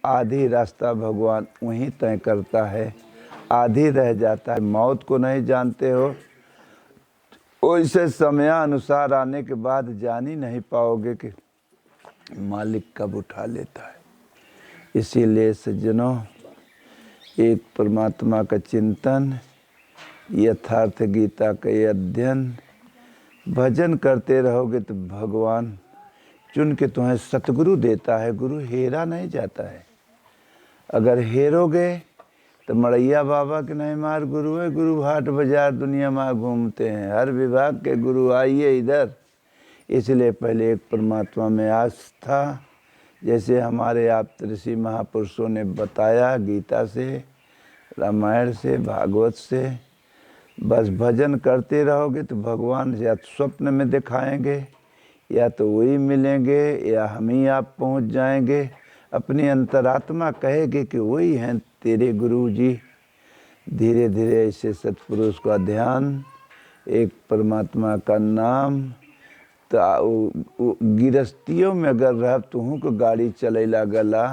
आधी रास्ता भगवान वहीं तय करता है, आधी रह जाता है। मौत को नहीं जानते हो, वैसे समयानुसार आने के बाद जान ही नहीं पाओगे कि मालिक कब उठा लेता है। इसीलिए सज्जनों, एक परमात्मा का चिंतन, यथार्थ गीता का अध्ययन, भजन करते रहोगे तो भगवान चुन के तुम्हें सतगुरु देता है। गुरु हेरा नहीं जाता है। अगर हेरोगे तो मड़ैया बाबा के नहीं मार गुरु है। गुरु हाट बाजार दुनिया में घूमते हैं, हर विभाग के गुरु आइए इधर। इसलिए पहले एक परमात्मा में आस्था, जैसे हमारे आप ऋषि महापुरुषों ने बताया गीता से, रामायण से, भागवत से, बस भजन करते रहोगे तो भगवान या स्वप्न में दिखाएंगे, या तो वही मिलेंगे, या हम ही आप पहुंच जाएंगे। अपनी अंतरात्मा कहेगी कि वही हैं तेरे गुरु जी। धीरे धीरे ऐसे सत्पुरुष का ध्यान, एक परमात्मा का नाम, तो गिरस्तियों में अगर रह तुहू को गाड़ी चलेला गला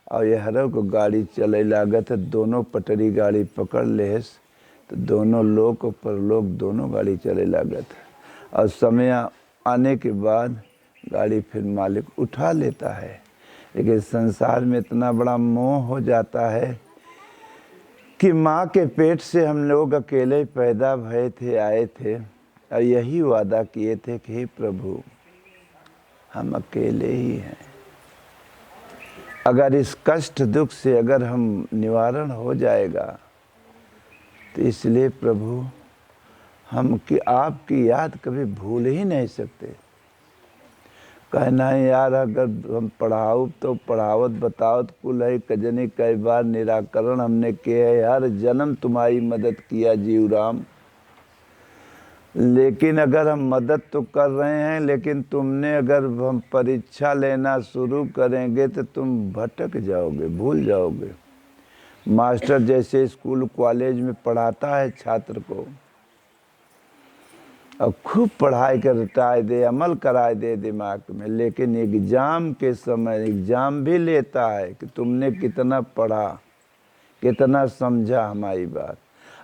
और यहरों को गाड़ी चले लागत, दोनों पटरी गाड़ी पकड़ लेस तो दोनों लोक और परलोक दोनों गाड़ी चले लागत। और समय आने के बाद गाड़ी फिर मालिक उठा लेता है। लेकिन संसार में इतना बड़ा मोह हो जाता है कि माँ के पेट से हम लोग अकेले पैदा भए थे, आए थे, और यही वादा किए थे कि हे प्रभु हम अकेले ही हैं। अगर इस कष्ट दुख से अगर हम निवारण हो जाएगा तो इसलिए प्रभु हम कि आपकी याद कभी भूल ही नहीं सकते। कहना है यार, अगर हम पढ़ाओ तो पढ़ावत बताओ तो कुल है कजनी कई बार निराकरण हमने किए है। हर जन्म तुम्हारी मदद किया जीव राम। लेकिन अगर हम मदद तो कर रहे हैं, लेकिन तुमने अगर हम परीक्षा लेना शुरू करेंगे तो तुम भटक जाओगे, भूल जाओगे। मास्टर जैसे स्कूल कॉलेज में पढ़ाता है छात्र को और खूब पढ़ाई करताए दे, अमल कराए दे दिमाग में, लेकिन एग्ज़ाम के समय एग्ज़ाम भी लेता है कि तुमने कितना पढ़ा, कितना समझा हमारी बात।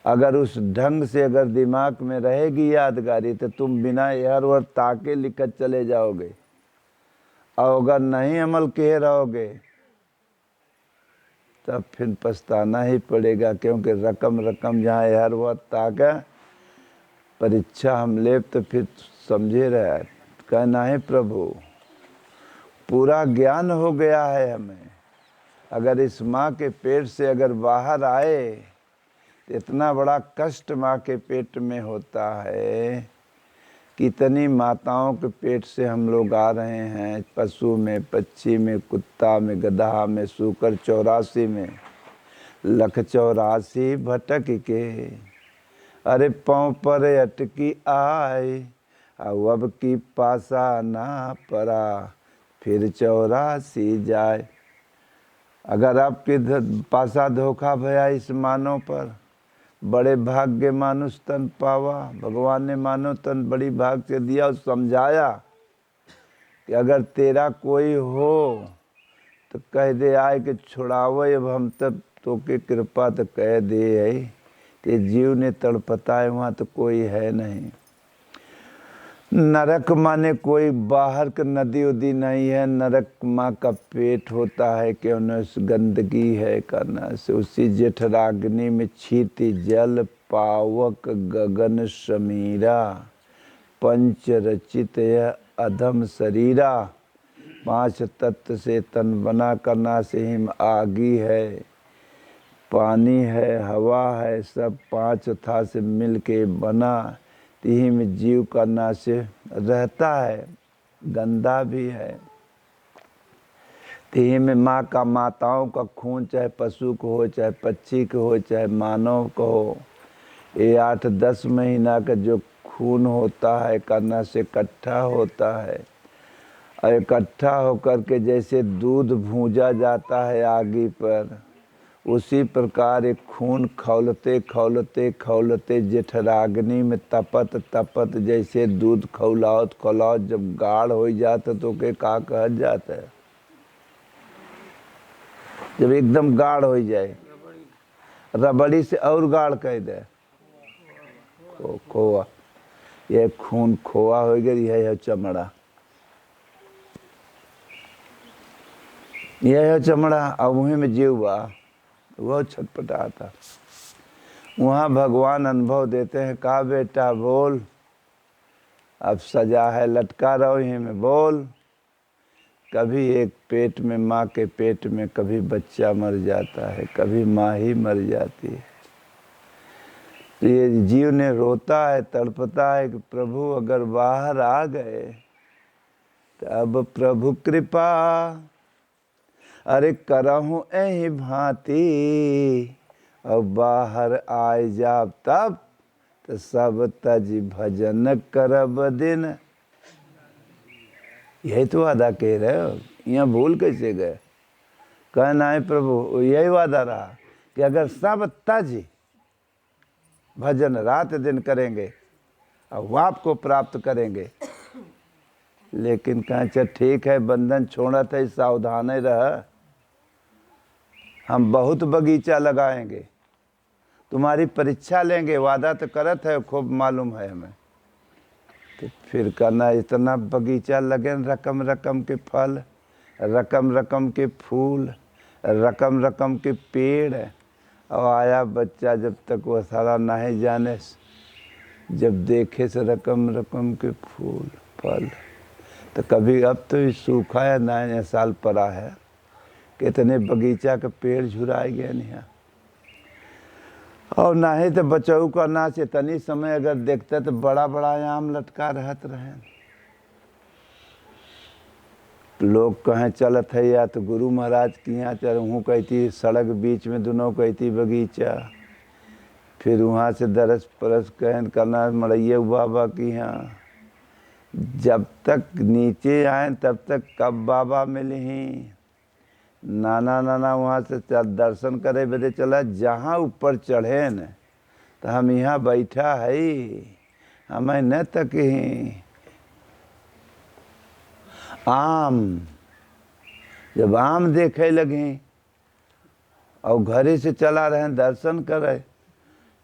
अगर उस ढंग से अगर दिमाग में रहेगी यादगारी तो तुम बिना यार वर ताके लिखत चले जाओगे। और अगर नहीं अमल किए रहोगे तब फिर पछताना ही पड़ेगा, क्योंकि रकम रकम जहाँ यार वह ताका परीक्षा हम ले तो फिर समझे रहे। कहना है प्रभु पूरा ज्ञान हो गया है हमें। अगर इस माँ के पेट से अगर बाहर आए तो इतना बड़ा कष्ट माँ के पेट में होता है। कितनी माताओं के पेट से हम लोग आ रहे हैं, पशु में, पक्षी में, कुत्ता में, गधा में, सूकर 84 में, लख 84 भटक के अरे पाँव पर अटकी आए, अब की पासा ना पड़ा, फिर 84 जाए। अगर आपके पासा धोखा भया इस मानव पर, बड़े भाग्य मानुष तन पावा। भगवान ने मानव तन बड़ी भाग से दिया और समझाया कि अगर तेरा कोई हो तो कह दे आए कि छुड़ावे, अब हम तब तो के कृपा तो कह दे है। ते जीव ने तड़पता है वहाँ तो कोई है नहीं। नरक माने कोई बाहर का नदी उदी नहीं है। नरक माँ का पेट होता है कि उन्हें गंदगी है करना से। उसी जठराग्नि में क्षिति जल पावक गगन समीरा, पंच रचित यह अधम शरीरा। 5 तत्व से तन बना करना से हिम आगी है, पानी है, हवा है, सब 5 था से मिल के बना। तिही में जीव करना से रहता है, गंदा भी है। तिही में माँ का, माताओं का खून चाहे पशु को हो, चाहे पक्षी को हो, चाहे मानव को हो, ये 8-10 महीना का जो खून होता है करना से इकट्ठा होता है। और इकट्ठा होकर के जैसे दूध भूंजा जाता है आगी पर, उसी प्रकार एक खून खौलते खौलते खौलते जठराग्नि में तपत तपत जैसे दूध खौलावत खौलावत जब गाढ़ हो जाता तो के का कह जाता है। जब एकदम गाढ़ हो जाए, रबड़ी से और गाढ़ कह दे, खोआ, यह खून खोआ हो गया, यह है चमड़ा, यह है चमड़ा। अब वहीं में जीव बा, वह छटपटाता। वहाँ भगवान अनुभव देते हैं, कहा बेटा बोल, अब सजा है, लटका रहो यहीं में, बोल। कभी एक पेट में, माँ के पेट में कभी बच्चा मर जाता है, कभी माँ ही मर जाती है। तो ये जीव ने रोता है, तड़पता है कि प्रभु अगर बाहर आ गए तो अब प्रभु कृपा, अरे करहूँ ऐही भांति, अब बाहर आए जाब तब तो सब तज भजन करब दिन। यही तो वादा कह रहे हो, यहाँ भूल कैसे गए? कहना है प्रभु, यही वादा रहा कि अगर सब तज भजन रात दिन करेंगे और वाप को प्राप्त करेंगे। लेकिन कहें चल ठीक है, बंधन छोड़ा था, सावधान रह, हम बहुत बगीचा लगाएंगे, तुम्हारी परीक्षा लेंगे, वादा तो करत है, खूब मालूम है हमें। तो फिर करना, इतना बगीचा लगे, रकम रकम के फल, रकम रकम के फूल, रकम रकम के पेड़, और आया बच्चा, जब तक वह सारा नहीं जाने, जब देखे से रकम रकम के फूल फल, तो कभी अब तो ये सूखा है, नया साल पड़ा है, कितने बगीचा के पेड़ झुराए गए नहीं। और ना ही तो बचाऊ का नाच, इतनी समय अगर देखते तो बड़ा बड़ा आम लटका रहत रहे। लोग कहें चलत है, या तो गुरु महाराज के यहाँ चल, हूँ कहती सड़क बीच में दोनों कहती बगीचा, फिर वहाँ से दरस परस कहन करना मड़ैया बाबा की यहाँ। जब तक नीचे आए तब तक कब बाबा मिले ही, नाना नाना वहाँ से दर्शन करे बदे चला, जहाँ ऊपर चढ़े न तो हम यहाँ बैठा है, हमें न तक ही आम, जब आम देखे लगे और घरे से चला रहे दर्शन करे,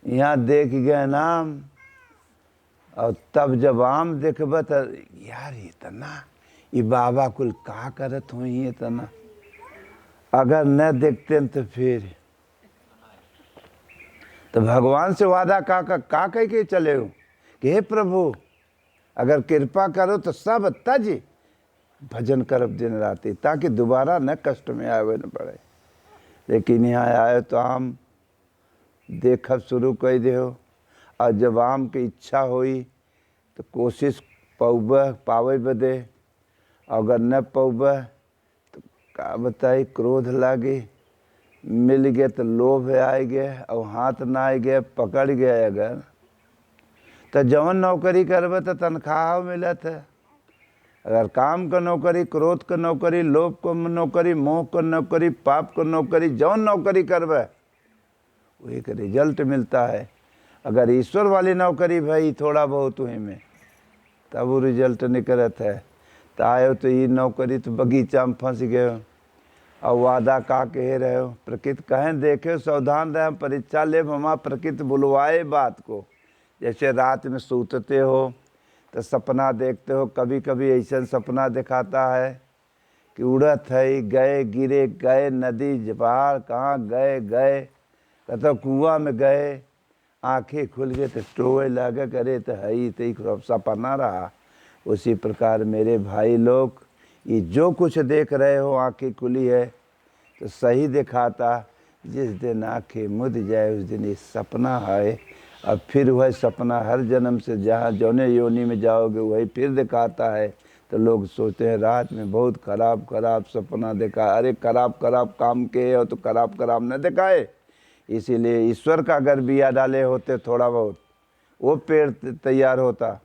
यहाँ देख गए नाम, और तब जब आम देखब तो यार इतना ये बाबा कुल का करत हो इतना, अगर न देखते तो फिर तो भगवान से वादा का कह के चले हो कि हे प्रभु अगर कृपा करो तो सब तज भजन करब दिन राति, ताकि दोबारा न कष्ट में आवे न पड़े। लेकिन यहाँ आए तो आम देखब शुरू कर दे हो, और जब आम की इच्छा हुई तो कोशिश पौब पावे बदे, अगर न पौब तो का बताई, क्रोध लागे, मिल गए तो लोभ आए गए, और हाथ ना आए गए पकड़ गए अगर, तो जवन नौकरी करबे तो तनख्वाह मिलत है। अगर काम का नौकरी, क्रोध का नौकरी, लोभ को नौकरी, मोह को नौकरी, पाप को नौकरी, जवन नौकरी करबे वही का रिजल्ट मिलता है। अगर ईश्वर वाली नौकरी भाई थोड़ा बहुत हुई में, तब वो रिजल्ट निकलत है। तो आयो तो ये नौकरी तो बगीचा में फंस गए, और वादा का कह रहे हो, प्रकृति कहें देखे सावधान रहे, परीक्षा ले, हमारा प्रकृति बुलवाए बात को। जैसे रात में सूतते हो तो सपना देखते हो, कभी कभी ऐसा सपना दिखाता है कि उड़त है, गए गिरे गए, नदी पहाड़ कहाँ गए गए, कहते कुआं में गए, आंखें खुल गए तो टोए लगे, करे तो है ही तो सपना रहा। उसी प्रकार मेरे भाई लोग, ये जो कुछ देख रहे हो आंखें खुली है तो सही दिखाता, जिस दिन आंखें मुद जाए उस दिन ये सपना है, और फिर वह सपना हर जन्म से जहाँ जौने योनि में जाओगे वही फिर दिखाता है। तो लोग सोचते हैं रात में बहुत खराब खराब सपना देखा, अरे खराब खराब काम के हो तो खराब खराब न दिखाए। इसीलिए ईश्वर का अगर बिया डाले होते थोड़ा बहुत, वो पेड़ तैयार होता,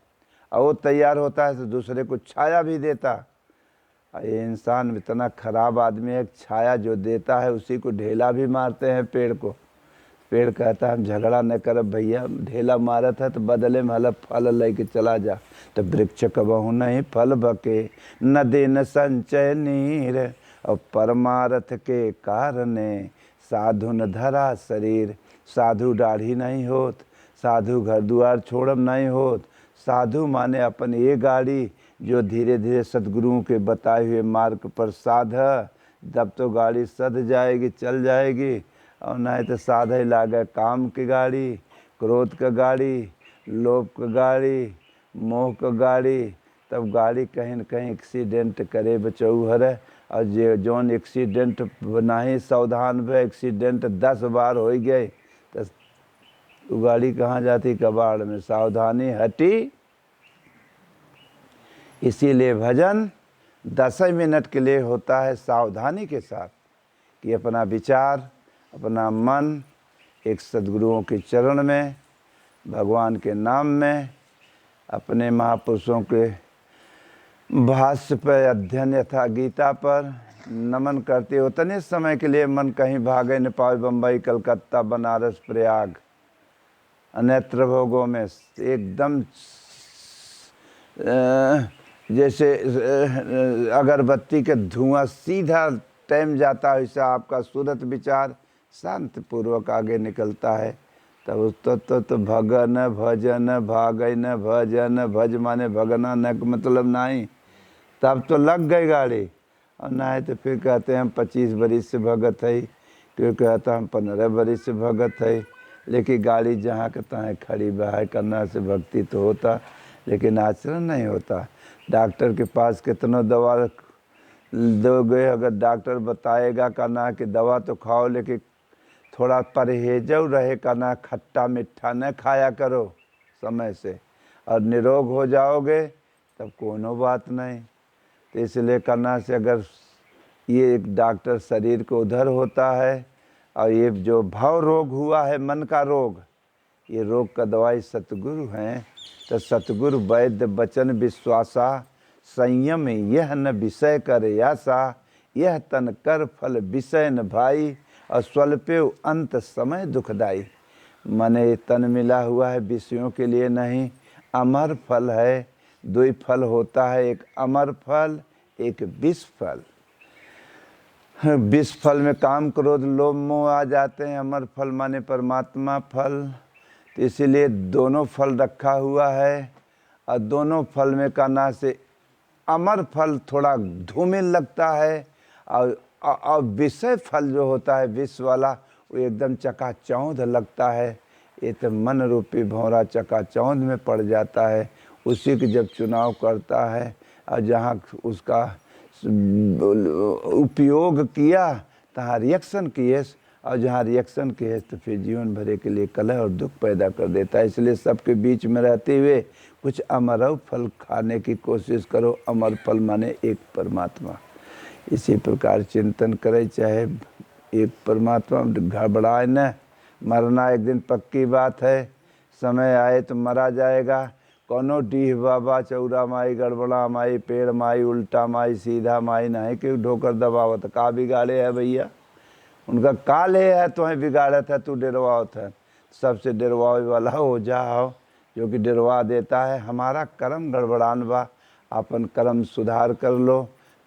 और वो तैयार होता है तो दूसरे को छाया भी देता। ये इंसान इतना खराब आदमी है, छाया जो देता है उसी को ढेला भी मारते हैं पेड़ को। पेड़ कहता है हम झगड़ा न कर भैया, ढेला मारत है तो बदले में हल फल लेके चला जा। तो वृक्ष कबहू नहीं फल बके, न दिन संचय नीर, और परमार्थ के कारणे साधु न धरा शरीर। साधु दाढ़ी नहीं होत, साधु घर द्वार छोड़म नहीं होत। साधु माने अपन ये गाड़ी जो धीरे धीरे सदगुरुओं के बताए हुए मार्ग पर साध, जब तो गाड़ी सध जाएगी, चल जाएगी। और नहीं तो साधे लागे काम की गाड़ी, क्रोध का गाड़ी, लोभ का गाड़ी, मोह का गाड़ी, तब गाड़ी कहीं न कहीं एक्सीडेंट करे बचाऊ हरे। और जो जौन एक्सीडेंट नहीं सावधान भे, एक्सीडेंट 10 बार हो गए तो वो गाड़ी कहाँ जाती? कबाड़ में। सावधानी हटी। इसीलिए भजन 10 मिनट के लिए होता है सावधानी के साथ, कि अपना विचार, अपना मन एक सद्गुरुओं के चरण में, भगवान के नाम में, अपने महापुरुषों के भाष्य पर अध्ययन यथा गीता पर नमन करते हो। उतने समय के लिए मन कहीं भागे न पाए, बम्बई, कलकत्ता, बनारस, प्रयाग, अन्यत्र भोगों में एकदम जैसे अगरबत्ती के धुआं सीधा टाइम जाता है, वैसे आपका सूरत विचार शांतिपूर्वक आगे निकलता है। तब तो भगन भजन भागन भजन, भज माने भगना, न मतलब नहीं, तब तो लग गई गाड़ी। और नहीं तो फिर कहते हैं हम 25 बरिस से भगत है, क्यों कहता हम 15 बरिस से भगत है। लेकिन गाड़ी जहाँ के तहाँ खड़ी बहाय करना से भक्ति तो होता, लेकिन आचरण नहीं होता। डॉक्टर के पास कितना दवा दोगे, अगर डॉक्टर बताएगा करना कि दवा तो खाओ, लेकिन थोड़ा परहेज रहे करना, खट्टा मीठा न खाया करो समय से, और निरोग हो जाओगे तब कोनो बात नहीं। तो इसलिए करना से अगर ये एक डॉक्टर शरीर को उधर होता है, और ये जो भाव रोग हुआ है, मन का रोग, ये रोग का दवाई सतगुरु हैं। तो सतगुरु वैद्य वचन विश्वासा, संयम यह न विषय कर यासा, यह तन कर फल विषय न भाई, और स्वल्पे अंत समय दुखदाई। मने तन मिला हुआ है विषयों के लिए नहीं, अमर फल है। 2 फल होता है, एक अमर फल, एक विष फल। विष फल में काम क्रोध लोभ मोह आ जाते हैं, अमर फल माने परमात्मा फल। तो इसीलिए दोनों फल रखा हुआ है, और दोनों फल में करना से अमर फल थोड़ा धूमिल लगता है, और विषय फल जो होता है विष वाला, वो एकदम चकाचौंध लगता है। ये तो मन रूपी भौरा चकाचौंध में पड़ जाता है। उसी के जब चुनाव करता है, और जहाँ उसका उपयोग किया तहाँ रिएक्शन किए, और जहाँ रिएक्शन किए तो फिर जीवन भरे के लिए कलह और दुख पैदा कर देता है। इसलिए सबके बीच में रहते हुए कुछ अमर फल खाने की कोशिश करो। अमर फल माने एक परमात्मा। इसी प्रकार चिंतन करे, चाहे एक परमात्मा, घबराए न। मरना एक दिन पक्की बात है, समय आए तो मरा जाएगा। कोनो डीह बाबा, चौरा माई, गड़बड़ा माई, पेड़ माई, उल्टा माई, सीधा माई नहीं कि ढोकर दबावत का बिगाड़े है भैया। उनका काले है तो बिगाड़त है, तू डरवावत है। सबसे डरवावे वाला हो जाओ जो कि डरवा देता है। हमारा कर्म गड़बड़ान बा, अपन कर्म सुधार कर लो,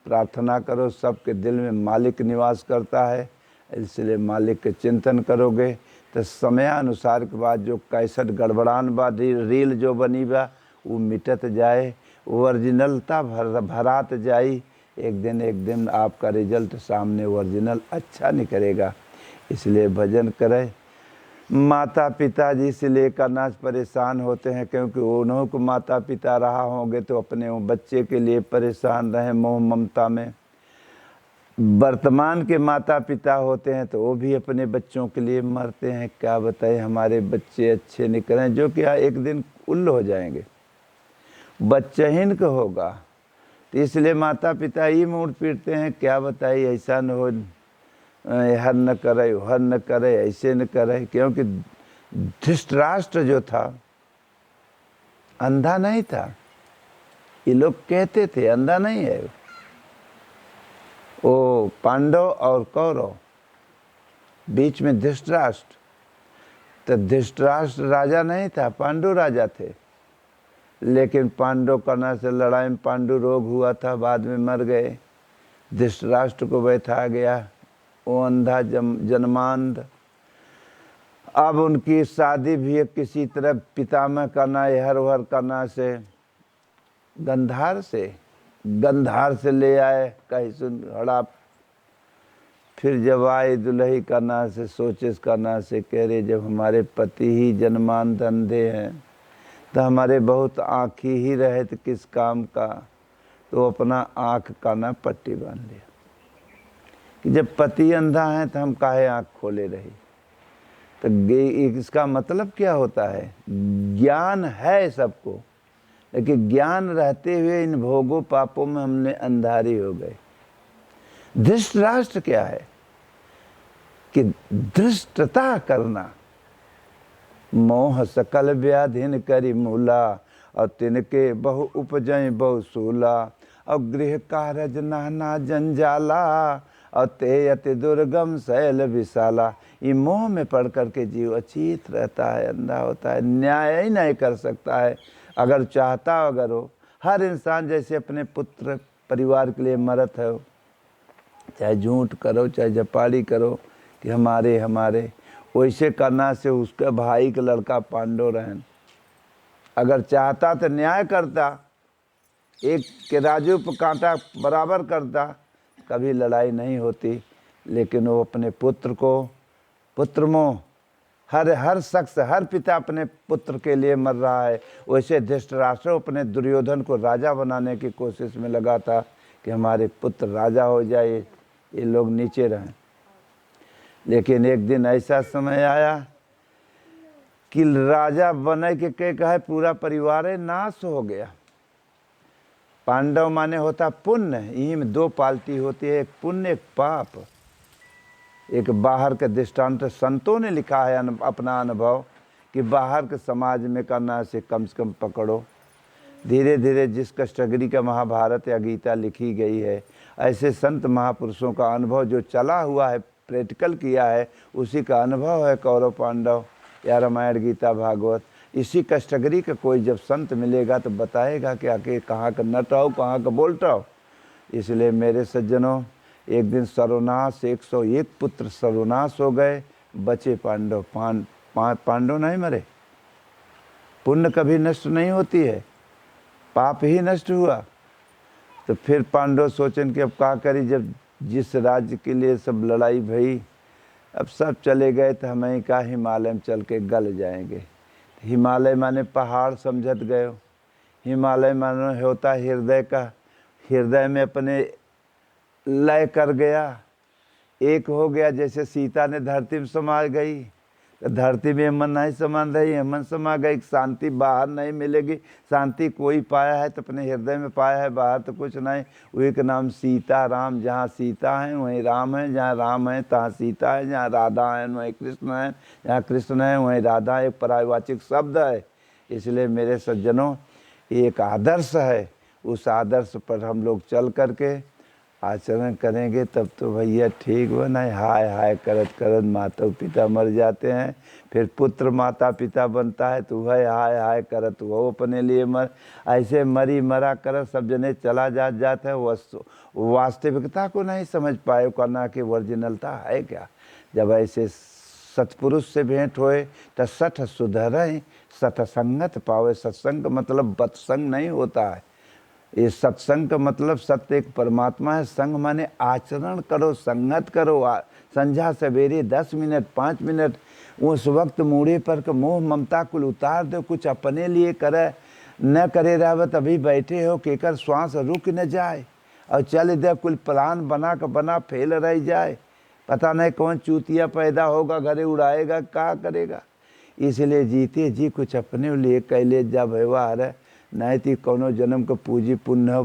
प्रार्थना करो। सबके दिल में मालिक निवास करता है, इसलिए मालिक के चिंतन करोगे तो समयानुसार के बाद जो 61 गड़बड़ान बा, रील जो बनी बा, वो मिटत जाए, ओरिजिनलता भरात जाई। एक दिन आपका रिजल्ट सामने ओरिजिनल अच्छा निकलेगा। इसलिए भजन करें। माता पिता जी से लेकर नाच परेशान होते हैं, क्योंकि उन्हों को माता पिता रहा होंगे तो अपने बच्चे के लिए परेशान रहे मोह ममता में। वर्तमान के माता पिता होते हैं तो वो भी अपने बच्चों के लिए मरते हैं। क्या बताए, हमारे बच्चे अच्छे निकलें, जो कि एक दिन उल्ल हो जाएंगे, बच्चहीन का होगा। तो इसलिए माता पिता ही मूड पीटते हैं। क्या बताइए, ऐसा न हो, हर न करे, हर न करे, ऐसे न करे। क्योंकि धृतराष्ट्र जो था अंधा नहीं था, ये लोग कहते थे अंधा नहीं है वो। पांडव और कौरव बीच में धृतराष्ट्र, तो धृतराष्ट्र राजा नहीं था, पांडु राजा थे। लेकिन पांडव कर्ण से लड़ाई में पांडु रोग हुआ था, बाद में मर गए। धृतराष्ट्र को बैठा गया, वो अंधा जन्मांध। अब उनकी शादी भी किसी तरह पितामह करना, हर हर करना से गंधार से ले आए, कहीं सुन हड़ाप। फिर जब आए दुल्ही करना से, सोचे करना से, कह रहे जब हमारे पति ही जन्मांध अंधे हैं तो हमारे बहुत आँखी ही रहे तो किस काम का। तो अपना आँख का ना पट्टी बांध लिया कि जब पति अंधा है तो हम काहे आँख खोले रही। तो इसका मतलब क्या होता है? ज्ञान है सबको, लेकिन ज्ञान रहते हुए इन भोगों पापों में हमने अंधारी हो गए। धृतराष्ट्र क्या है कि धृष्टता करना, मोह सकल व्याधिन करी मूला, और तिनके बहु उपजय बहु सूला, और गृह कारज नाना जंजाला, और ते अति दुर्गम शैल विशाला। ये मोह में पड़ करके जीव अचेत रहता है, अंधा होता है, न्याय ही नहीं कर सकता है। अगर चाहता अगर हो, हर इंसान जैसे अपने पुत्र परिवार के लिए मरत है, चाहे झूठ करो चाहे जपाड़ी करो कि हमारे हमारे, वैसे करना से उसके भाई का लड़का पांडव रहन अगर चाहता तो न्याय करता, एक के राजू पर कांटा बराबर करता, कभी लड़ाई नहीं होती। लेकिन वो अपने पुत्र को, पुत्र मोह, हर शख्स, हर पिता अपने पुत्र के लिए मर रहा है। वैसे धृतराष्ट्र अपने दुर्योधन को राजा बनाने की कोशिश में लगा था कि हमारे पुत्र राजा हो जाए, ये लोग नीचे रहें। लेकिन एक दिन ऐसा समय आया कि राजा बने के कहे पूरा परिवार नाश हो गया। पांडव माने होता पुण्य, यही में दो पालती होती है, एक पुण्य एक पाप। एक बाहर के दृष्टांत संतों ने लिखा है अपना अनुभव कि बाहर के समाज में करना से कम पकड़ो। धीरे धीरे जिस कष्टगिरी का महाभारत या गीता लिखी गई है, ऐसे संत महापुरुषों का अनुभव जो चला हुआ है, प्रैक्टिकल किया है, उसी का अनुभव है कौरव पांडव या रामायण गीता भागवत। इसी कष्टगिरी का कोई जब संत मिलेगा तो बताएगा कि आके कहाँ का नट हो, कहाँ का बोल्ट हो। इसलिए मेरे सज्जनों, एक दिन सर्वनाश, 101 पुत्र सर्वनाश हो गए, बचे पांडव। पांडव नहीं मरे। पुण्य कभी नष्ट नहीं होती है, पाप ही नष्ट हुआ। तो फिर पांडव सोचें कि अब क्या करी, जब जिस राज्य के लिए सब लड़ाई भई, अब सब चले गए तो हमें क्या हिमालय में चल के गल जाएंगे। हिमालय माने पहाड़ समझत गए। हिमालय माने होता हृदय का, हृदय में अपने लय कर गया, एक हो गया। जैसे सीता ने धरती में समा गई, तो धरती में मन नहीं समान रही, मन समा गई। शांति बाहर नहीं मिलेगी, शांति कोई पाया है तो अपने हृदय में पाया है, बाहर तो कुछ नहीं। वही का नाम सीता राम, जहाँ सीता है वहीं राम है, जहाँ राम है तहाँ सीता है, जहाँ राधा है वहीं कृष्ण है, जहाँ कृष्ण है वहीं राधा। एक पर्यायवाचिक शब्द है। इसलिए मेरे सज्जनों, एक आदर्श है, उस आदर्श पर हम लोग चल करके आचरण करेंगे तब तो भैया ठीक बना। हाय हाय करत करत माता पिता मर जाते हैं, फिर पुत्र माता पिता बनता है तो वह हाय हाय करत वो अपने लिए मर। ऐसे मरी मरा कर सब जने चला जाता है। वास्तविकता को नहीं समझ पाए, करना कि ओरिजिनलता है क्या। जब ऐसे सत्पुरुष से भेंट होए तो सठ सुधरें, सत्संगत पावे। सत्संग मतलब बत्संग नहीं होता है। ये सत्संग का मतलब सत्य एक परमात्मा है। संग माने आचरण करो, संगत करो। संध्या सवेरे 10 मिनट 5 मिनट उस वक्त मूढ़े पर के मोह ममता कुल उतार दो, कुछ अपने लिए करे न करे रह तभी बैठे हो केकर श्वास रुक न जाए, और चल दे कुल प्लान बना के बना फेल रह जाए। पता नहीं कौन चूतिया पैदा होगा, घरे उड़ाएगा, क्या करेगा। इसलिए जीते जी कुछ अपने लिए कैले जा व्यवहार है, नहीं थी कोनो जन्म को पूजी पुण्य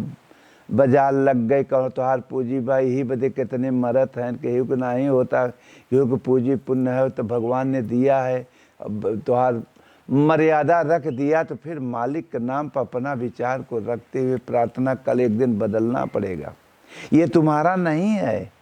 बाजार लग गए। कहो तोहार पूजी भाई ही बदे कितने मरत हैं, केहू को नहीं होता, केहू को पूजी पुण्य है तो भगवान ने दिया है। अब तोहार मर्यादा रख दिया तो फिर मालिक के नाम पर अपना विचार को रखते हुए प्रार्थना कल एक दिन बदलना पड़ेगा। ये तुम्हारा नहीं है,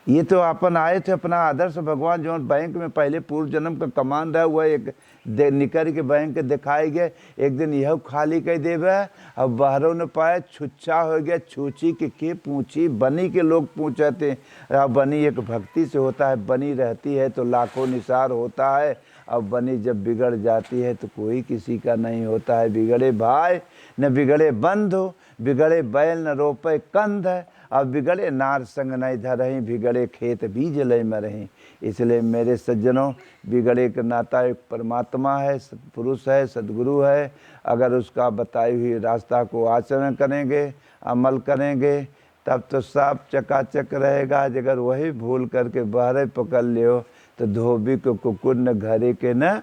ये तो अपन आए थे अपना आदर्श भगवान जो बैंक में पहले पूर्व जन्म का कमान रहा हुआ एक निकर के बैंक दिखाए गए, एक दिन यह खाली कह देवे। अब बाहरों न पाए छुच्छा हो गया, छूची के पूछी बनी के लोग पूछे थे। अब बनी एक भक्ति से होता है, बनी रहती है तो लाखों निसार होता है। अब बनी जब बिगड़ जाती है तो कोई किसी का नहीं होता है। बिगड़े भाई न बिगड़े बंधु, बिगड़े बैल न रोपे कंध। अब बिगड़े नार संग नहीं धरहीं, बिगड़े खेत बीज लय मरहीं। इसलिए मेरे सज्जनों, बिगड़े का नाता एक परमात्मा है, सत्पुरुष है, सदगुरु है। अगर उसका बताई हुई रास्ता को आचरण करेंगे, अमल करेंगे, तब तो सब चकाचक रहेगा। अगर वही भूल करके बहरे पकड़ लियो तो धोबी को कुकुर न घरे के न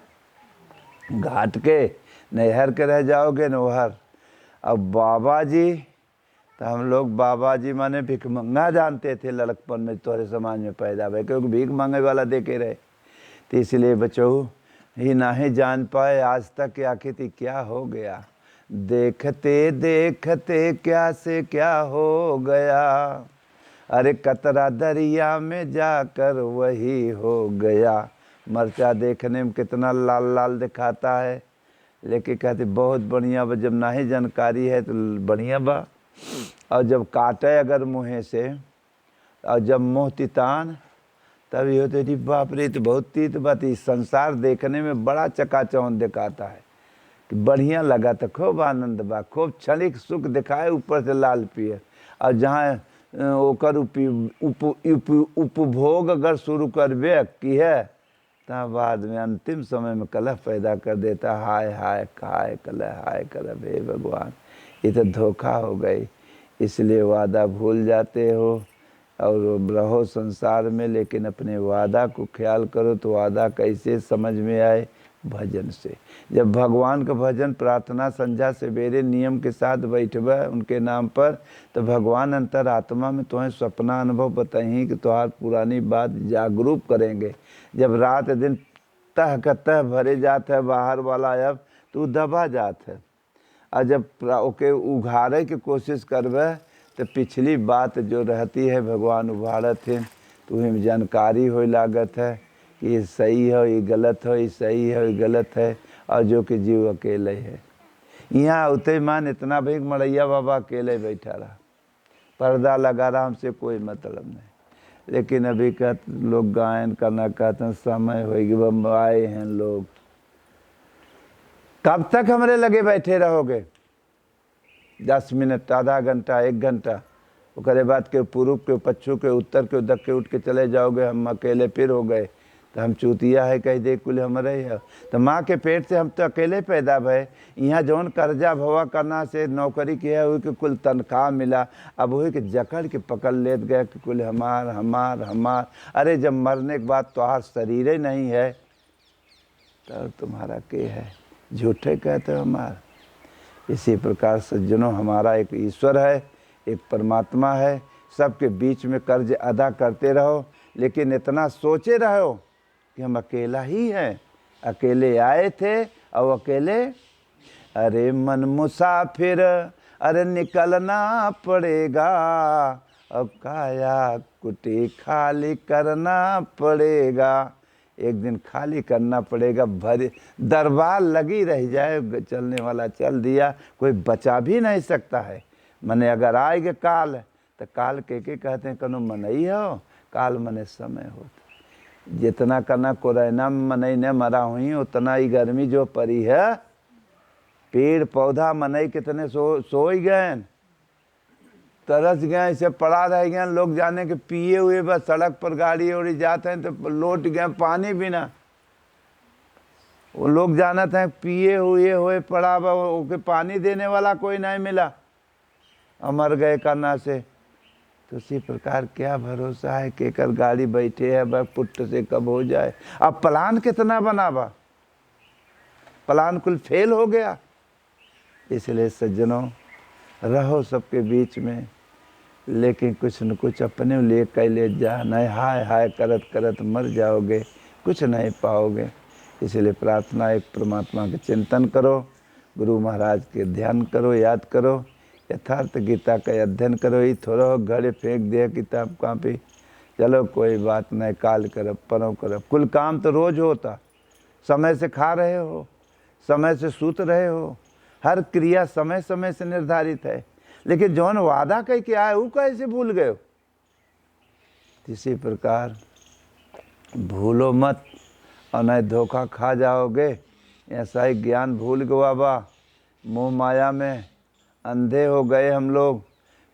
घाट के नहर के रह जाओगे नौहर। अब बाबा जी, तो हम लोग बाबा जी माने भिखमंगा जानते थे लड़कपन में, तोहरे समाज में पैदा हुए, क्योंकि भीख मांगे वाला देखे रहे। तो इसलिए बच्चों ही ना ही जान पाए आज तक कि आखिर क्या हो गया। देखते देखते क्या से क्या हो गया, अरे कतरा दरिया में जाकर वही हो गया। मरचा देखने में कितना लाल लाल दिखाता है, लेकिन कहते बहुत बढ़िया बा। जब ना ही जानकारी है तो बढ़िया बा, और जब काटे अगर मुँह से, और जब मुँह तितान, तब ये होते थी बाप रे तो बहुत तीत बात। इस संसार देखने में बड़ा चकाचौंध दिखाता है कि बढ़िया लगा तो खूब आनंद बा, खूब क्षणिक सुख दिखाए ऊपर से लाल पिए। और जहाँ ओकर उपभोग अगर शुरू करबे की है तब बाद में अंतिम समय में कलह पैदा कर देता। हाय हाय हाय कलह, हाय कलह, हे भगवान ये तो धोखा हो गई। इसलिए वादा भूल जाते हो और रहो संसार में, लेकिन अपने वादा को ख्याल करो। तो वादा कैसे समझ में आए? भजन से। जब भगवान का भजन प्रार्थना संध्या सवेरे नियम के साथ बैठबे उनके नाम पर, तो भगवान अंतरात्मा में तुम्हें सपना अनुभव बताई कि तुम्हार पुरानी बात जागरूक करेंगे। जब रात दिन तह का तह भरे जात है बाहर वाला, अब तो दबा जात है। और जब ओके उघारे की कोशिश करबे तो पिछली बात जो रहती है भगवान उभारत है, तो वही जानकारी हो लागत है कि ये सही है, ये गलत है, ये सही है, ये गलत है। और जो कि जीव अकेले है। यहाँ उते मान इतना भाई मड़ैया बाबा अकेले बैठा रहा, पर्दा लगा रहा, हमसे कोई मतलब नहीं। लेकिन अभी का लोग गायन करना कहते हैं समय हो आए हैं लोग। कब तक हमारे लगे बैठे रहोगे? 10 मिनट, आधा घंटा, 1 घंटा, उसके बाद के पूर्व के पश्चिम के उत्तर के दक्षिण उठ के चले जाओगे। हम अकेले फिर हो गए तो हम चूतिया है कह दे कुल हमारे है। तो माँ के पेट से हम तो अकेले पैदा भय। यहाँ जौन कर्जा भवा करना से नौकरी किया हुई कि कुल तनख्वाह मिला, अब वही के जकड़ के पकड़ लेत गए कि कुल हमार हमार हमार। अरे जब मरने के बाद तो शरीर ही नहीं है तो तुम्हारा के है? झूठे कहते हो हमार। इसी प्रकार सज्जनों हमारा एक ईश्वर है, एक परमात्मा है। सबके बीच में कर्ज अदा करते रहो, लेकिन इतना सोचे रहो कि हम अकेला ही हैं, अकेले आए थे और अकेले। अरे मन मुसाफिर, अरे निकलना पड़ेगा, अब काया कुटी खाली करना पड़ेगा। एक दिन खाली करना पड़ेगा, भरे दरबार लगी रह जाए, चलने वाला चल दिया, कोई बचा भी नहीं सकता है। मने अगर आएगा काल तो काल के कहते हैं कनो मनई हो, काल मने समय होता। जितना करना कोरोना में मनई ने मरा हुई, उतना ही गर्मी जो पड़ी है, पेड़ पौधा मनई कितने सो ही गए, तरस गए, इसे पड़ा रह गए। लोग जाने के पिए हुए बस सड़क पर गाड़ी उड़ी जाते हैं तो लौट गए पानी बिना। वो लोग जानते हैं पिए हुए पड़ा ओके पानी देने वाला कोई नहीं मिला, मर गए करना से। तो इसी प्रकार क्या भरोसा है कि कर गाड़ी बैठे है बस पुट से कब हो जाए। अब प्लान कितना बनावा, प्लान कुल फेल हो गया। इसलिए सज्जनों रहो सबके बीच में, लेकिन कुछ न कुछ अपने लिए कह ले जा, नहीं हाय हाय करत करत मर जाओगे, कुछ नहीं पाओगे। इसलिए प्रार्थना एक परमात्मा के चिंतन करो, गुरु महाराज के ध्यान करो, याद करो, यथार्थ गीता का अध्ययन करो। ही थोड़ा घड़े फेंक दिया किताब कॉपी, चलो कोई बात नहीं, काल करब परो करब, कुल काम तो रोज होता। समय से खा रहे हो, समय से सूत रहे हो, हर क्रिया समय समय से निर्धारित है, लेकिन जौन वादा कह के आए वो कैसे भूल गए हो। इसी प्रकार भूलो मत और नहीं धोखा खा जाओगे। ऐसा ही ज्ञान भूल गया बा, मोह माया में अंधे हो गए हम लोग।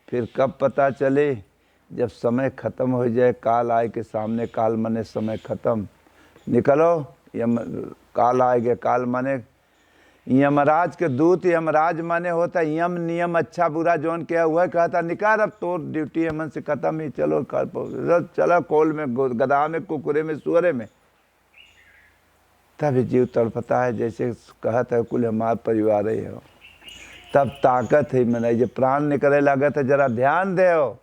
फिर कब पता चले, जब समय ख़त्म हो जाए, काल आए के सामने। काल माने समय ख़त्म, निकलो यम, काल आएगे। काल माने यमराज के दूत, यमराज माने होता यम नियम अच्छा बुरा जौन किया हुआ कहता निकाल, अब तो ड्यूटी है मन से खत्म ही, चलो चलो कोल में, गधा में, कुकुरे में, सुअरे में। तब जीव तड़पता है, जैसे कहता है कुल हमारा परिवार ही हो। तब ताकत है मैंने, जब प्राण निकले लागत है, जरा ध्यान दे हो,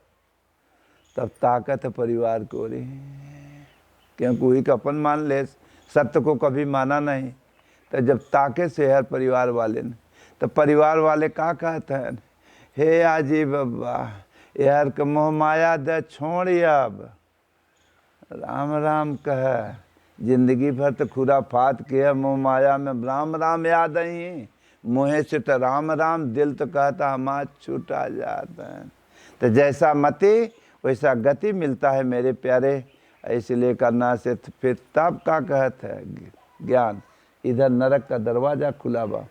तब ताकत है परिवार को रही। क्योंकि वही का अपन मान ले, सत्य को कभी माना नहीं। तो जब ताके से हर परिवार वाले ने, तो परिवार वाले का कहते हैं, हे आजी बाबा यार के मोह माया दे छोड़, अब राम राम कह। जिंदगी भर तो खुरा फात किया मोह माया में, राम राम याद ही मोहे से तो राम राम, दिल तो कहता हमार छूटा जाता है। तो जैसा मति वैसा गति मिलता है मेरे प्यारे, इसलिए करना से फिर तब का कहते है ज्ञान। इधर नरक का दरवाज़ा खुला बा,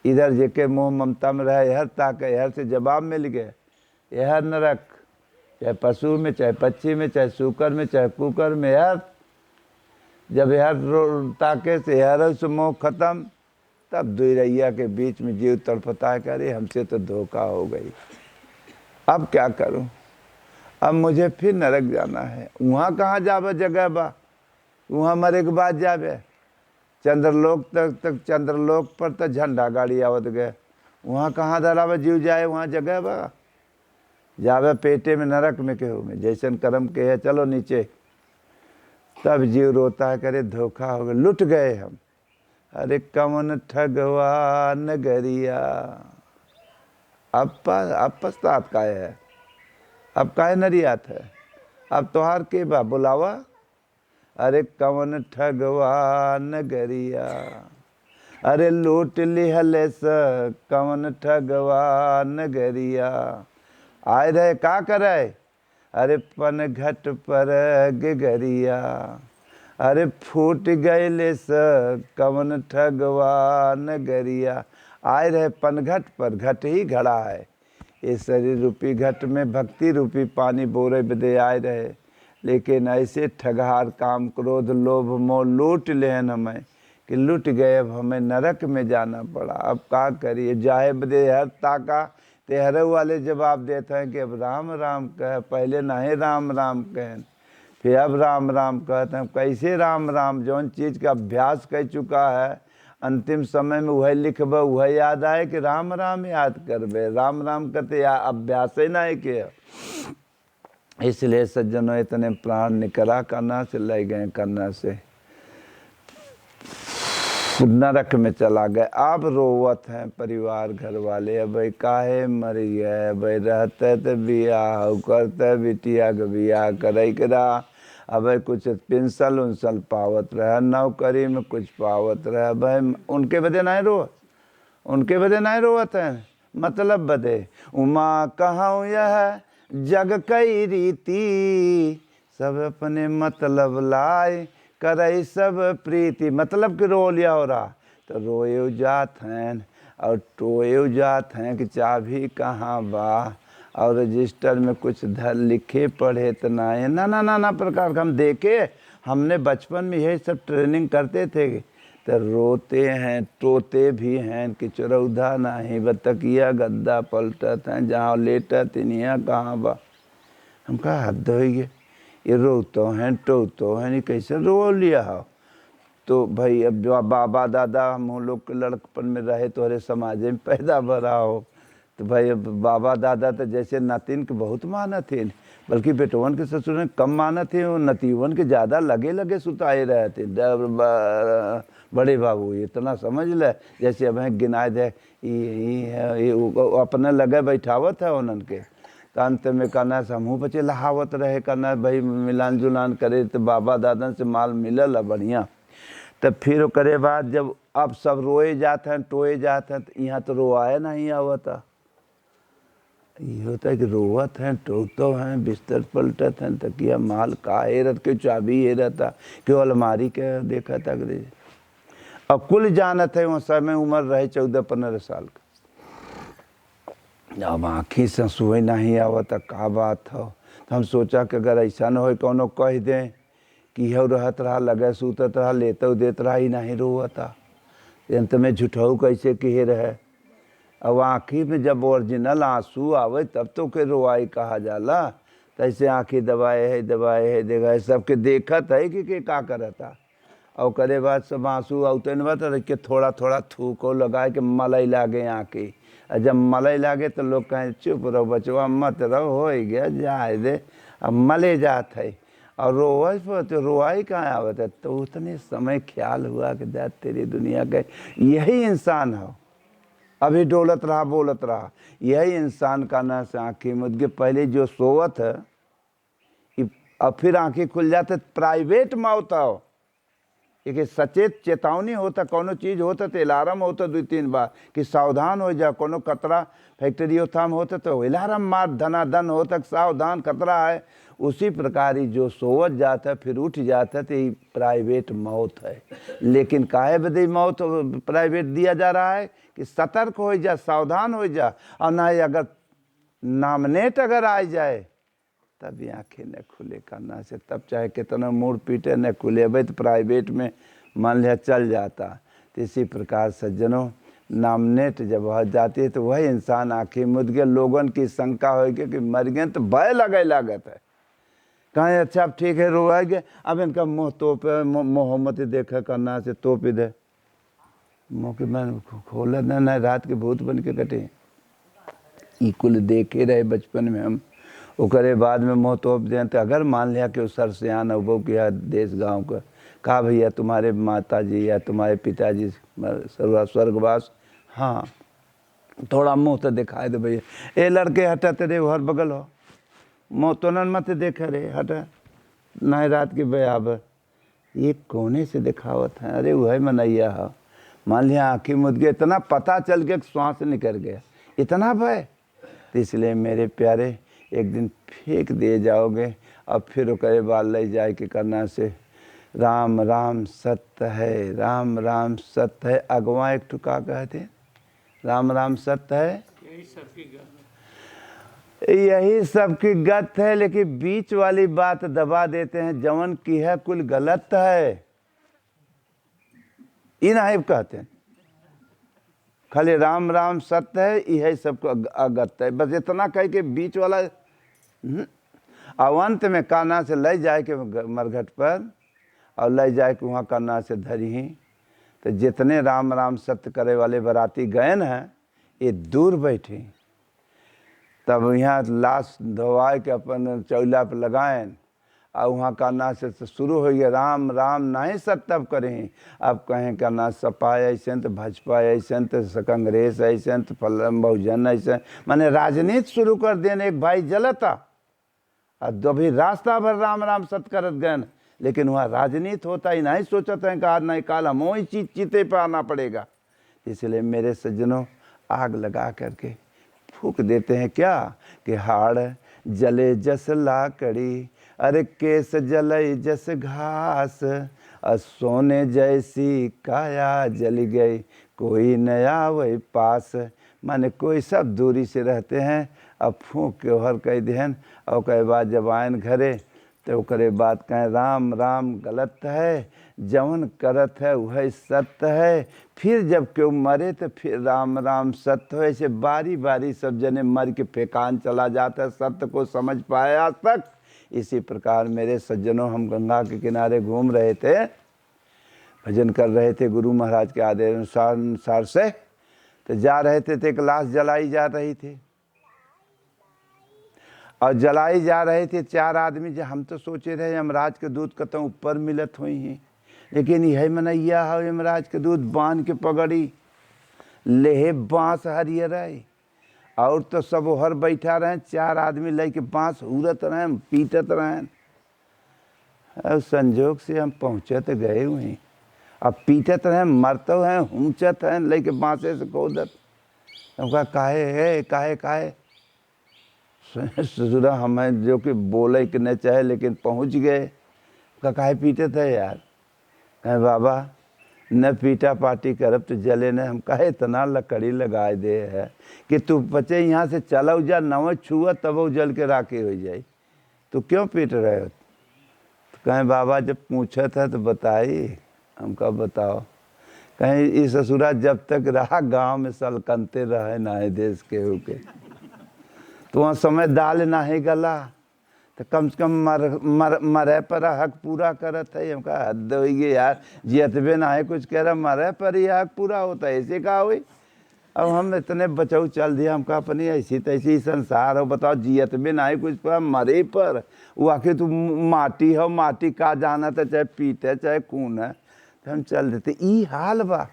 इधर जेके मोह ममता में रहे हर ताके, हर से जवाब मिल गए। यह नरक चाहे पशु में, चाहे पक्षी में, चाहे सूकर में, चाहे कुकर में, यार जब यार ताके से यार से मोह खत्म, तब दुरैया के बीच में जीव तड़पता है, अरे हमसे तो धोखा हो गई, अब क्या करूं, अब मुझे फिर नरक जाना है। वहाँ कहाँ जाबे जगह बा, वहाँ मरे के बाद जाबे चंद्रलोक तक चंद्रलोक पर तो झंडा गाड़ी आवत गए, वहाँ कहाँ धरावे जीव जाए, वहाँ जगह बा। जावे पेटे में नरक में केहू में, जैसन कर्म के है चलो नीचे। तब जीव रोता है, करे धोखा हो गया, लुट गए हम। अरे कमन ठगवा नगरिया, अब पश्चात का है, अब काहे नरियात है, अब तोहार के बा बुलावा। अरे कवन ठगवा नगरिया, अरे लूट लिहले स कवन ठगवा नगरिया। आए रहे का करे, अरे पन घट पर गिगरिया, अरे फूट गए स कवन ठगवा नगरिया। आए रहे पनघट पर, घट ही घड़ा है, ये शरीर रूपी घट में भक्ति रूपी पानी बोरे बदे आए रहे, लेकिन ऐसे ठगहार काम क्रोध लोभ मोह लूट लेन हमें कि लुट गए। अब हमें नरक में जाना पड़ा, अब का करिए। जाहे बदे हर ताका, तेहरे वाले जवाब देते हैं कि अब राम राम कह, पहले नहीं राम राम कहें, फिर अब राम राम कहते हैं। कैसे राम राम, जौन चीज़ का अभ्यास कर चुका है, अंतिम समय में वह लिखब, वह याद आए कि राम राम याद करबे। राम राम करते अभ्यास ही नहीं किया। इसलिए सज्जनों इतने प्राण निकला करना से, ले गए करना से, नरक में चला गए। अब रोवत हैं परिवार घर वाले, अब काहे मर गए, भाई रहते तो बियाह करते, बिटिया के बियाह करे करा, अब कुछ पेंशन उनसल पावत रहे, नौकरी में कुछ पावत रहे, भाई उनके बदे नहीं रो, उनके बदे नहीं रोवत हैं, मतलब बदे। उमा कहाँ यह जग कई रीति, सब अपने मतलब लाए करे सब प्रीति। मतलब कि रो लिया हो रहा तो रोए जात हैं और टोए जात हैं कि चाबी कहाँ बा, और रजिस्टर में कुछ धर लिखे पढ़े तो ना है, ना प्रकार का हम देखे। हमने बचपन में यही सब ट्रेनिंग करते थे, तो रोते हैं टोते भी हैं कि चरौधा नहीं बतकिया गद्दा पलटत हैं, जहाँ लेटत इनिया कहाँ बा। हम कहा हद हो गए, ये रोतो हैं टोतो हैं, ये कैसे रो लिया हो। तो भाई अब जो बाबा दादा हम लोग के लड़कपन में रहे तो हरे समाज में पैदा भरा हो, तो भाई अब बाबा दादा तो जैसे नातिन के बहुत माना थे, बल्कि बेटवन के ससुर ने कम माना थे, वो नतीवन के ज़्यादा लगे लगे सुताए रहे थे। बड़े बाबू इतना समझ ले, जैसे अब गिनाए दे ये अपने लगे बैठावत है उनन के, तो अंत में करना से हमहूँ बचे लहावत रहे करना भाई मिलान जुलान करे तो बाबा दादा से माल मिलल बढ़िया। तब फिर करे बाद जब अब सब रोए जाते हैं टोए जाते हैं तो यहाँ तो रोआए नहीं आवता। ये होता है कि रोवत हैं टोतो हैं बिस्तर पलटत हैं तकिया माल का हेरत के चाबी हेरता क्यों अलमारी के देखा था अंग्रेज। अब कुल जानत है वहाँ समय उम्र रहे 14-15 साल का। अब आँखी से सुई नहीं आवता का बात हो। तो हम सोचा कि अगर ऐसा न हो कोनो कह दें कि हो रहत रहा लगे सूतत रहा लेते देत रहा ही नहीं रोवता अंत में झूठऊ कैसे कहे रहे। अब आँखी में जब ओरिजिनल आंसू आवे तब तो के रोआई कहा जाला। तैसे आँखी दबाए है देखा सबके देखत है कि का करता। और करे बाद सब आंसू आते न बात के थोड़ा थोड़ा थूको लगाए के मलई लागे आँखी। और जब मलई लागे तो लोग कहें चुप रहो बचवा मत रहो हो गया जाए दे अब मले जात है। और रोवस पर तो रोआई कहाँ आवत है। तो उतने समय ख्याल हुआ कि दैट तेरी दुनिया के यही इंसान हो। अभी डोलत रहा बोलत रहा यही इंसान का ना से आँखें मुद के पहले जो सोवत है अब फिर आँखें खुल जाते प्राइवेट मौत हो। एक सचेत चेतावनी होता कोनो चीज़ होता तो अलार्म होता 2-3 बार कि सावधान हो जा। कोनो खतरा फैक्ट्री थाम होता तो अलार्म मार धनाधन होता सावधान खतरा है। उसी प्रकार ही जो सोवत जाता है फिर उठ जाता है तो ये प्राइवेट मौत है। लेकिन काहे बदे मौत प्राइवेट दिया जा रहा है कि सतर्क हो जा सावधान हो जा। और ना अगर नामनेट अगर आ जाए तब आँखें न खुले करना से तब चाहे कितना मूड पीटे न खुले भाई तो प्राइवेट में मान लिया चल जाता। तो इसी प्रकार सज्जनों नामनेट जब हो जाती है तो वही इंसान आँखें मुद के लोगन की शंका होगी कि मर गए तो भय लगे लागत है। कहें अच्छा अब ठीक है रोएंगे अब इनका मुँह तोप मोहम्मत देखा करना से तोप दे मुँह के मैं खोला न रात के भूत बन के कटे। ई कुल देखे रहे बचपन में हम ओकरे बाद में मुँह तोप दें। तो अगर मान लिया कि उस सर से आन अबो किया देश गांव का कहा भैया तुम्हारे माता जी या तुम्हारे पिताजी स्वर्गवास हाँ थोड़ा मुँह तो दिखाए दे भैया। ए लड़के हटाते रे हर बगल हो मुँह तो न मत देखे रे हटा ना रात के बराबर ये कोने से दिखावत है। अरे वही मनैया हो मान लिया आँखें मुद गए इतना पता चल गया श्वास निकल गया इतना भय। तो इसलिए मेरे प्यारे एक दिन फेंक दे जाओगे और फिर ओकरे बाद ले जाए के करना से राम राम सत्य है राम राम सत्य है। अगवा एक ठुका कहते राम राम सत्य है यही सबकी गत है। लेकिन बीच वाली बात दबा देते हैं जवन की है कुल गलत है इन है कहते हैं खाली राम राम सत्य है यही सबको अगत है। बस इतना कह के बीच वाला अवंत में काना से ले जाए के मरघट पर और ले जाए के वहाँ काना से धरी ही। तो जितने राम राम सत्य करे वाले बराती गए हैं ये दूर बैठे तब यहाँ लाश धोवाए के अपन चौला पर लगाएं और वहाँ करना से शुरू हो गया राम राम नहीं सत्य करें। अब कहें करना सपा ऐसे तो भाजपा ऐसे तो कांग्रेस ऐसे तो फलम बहुजन ऐसे माने राजनीति शुरू कर देने एक भाई जलता और दो भी रास्ता भर राम राम सत्य करत गए। लेकिन वहाँ राजनीति होता ही नहीं सोचते हैं कि आज नहीं काल हम वही चीज चीते पर आना पड़ेगा। इसलिए मेरे सज्जनों आग लगा करके फूक देते हैं क्या कि हाड़ जले जस लाकड़ी अरे केस जले जस घास और सोने जैसी काया जली गई कोई नया वही पास। माने कोई सब दूरी से रहते हैं अब फूक के हर कह देन और कहे बाद जब आयन घरे तो करे बात कहें राम राम गलत है जवन करत है वह सत्य है। फिर जब क्यों मरे तो फिर राम राम सत्य हो। ऐसे बारी बारी सब जने मर के फेकान चला जाता है सत्य को समझ पाए आज तक। इसी प्रकार मेरे सज्जनों हम गंगा के किनारे घूम रहे थे भजन कर रहे थे गुरु महाराज के आदेश अनुसार से तो जा रहे थे तो एक लाश जलाई जा रही थी और जलाई जा रहे थे 4 आदमी। जो हम तो सोचे रहे यमराज के दूध कतों ऊपर मिलत हुई हैं लेकिन यही मनैया है यमराज के दूध बांध के पगड़ी लेहे बाँस हरियर और तो सब ओहर बैठा रहे, 4 आदमी लेके बाँस उड़त रहे, पीटत रहे। अब संजोग से हम पहुँचत गए वहीं, अब पीटत रहे, मरते हैं, हुमचत हैं, लेके बाँसे से कूदत। हम कहा काहे है, काहे काहे ससुरा हमें जो कि बोले कि नहीं चाहे, लेकिन पहुँच गए। कहा काहे पीटत है यार? कहे बाबा न पीटा पाटी करब तो जले न। हम कहे इतना लकड़ी लगाए दे है कि तू बचे यहाँ से चला जा, नव छुआ तब जल के राखे हो जाए, तो क्यों पीट रहे हो? तो कहें बाबा जब पूछा था तो बताई। हम कहा बताओ। कहीं इस ससुरा जब तक रहा गांव में सलकनते रहे ना है देश के होके, तो वहाँ समय दाल ना ही गला, तो कम से कम मरे पर हक पूरा करत है। हम कहा हद हो गई यार, जियतबे ना है कुछ कह रहा, मरे पर ही हक पूरा होता है, ऐसे कहा हुई। अब हम इतने बचाऊ चल दिया। हम कहा अपनी ऐसी तैसी संसार हो, बताओ जियतबे ना है कुछ पर, मरे पर वो आखिर तू माटी हो, माटी का जाना था, चाहे पीते चाहे खून है, तो हम चल देते। ई हाल बा।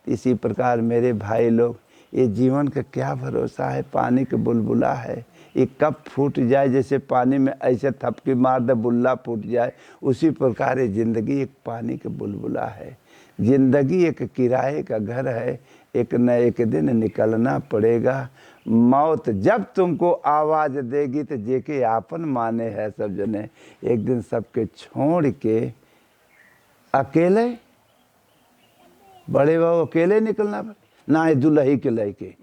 इसी प्रकार मेरे भाई लोग, ये जीवन का क्या भरोसा है, पानी के बुलबुला है, ये कब फूट जाए, जैसे पानी में ऐसे थपकी मार दे बुल्ला फूट जाए, उसी प्रकार ये ज़िंदगी एक पानी के बुलबुला है। ज़िंदगी एक किराए का घर है, एक न एक दिन निकलना पड़ेगा। मौत जब तुमको आवाज़ देगी तो जेके आपन माने है सब जने, एक दिन सबके छोड़ के अकेले, बड़े बाबू अकेले निकलना पड़ेगा, ना है दुल्ही के लेके,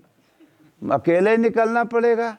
अकेले निकलना पड़ेगा।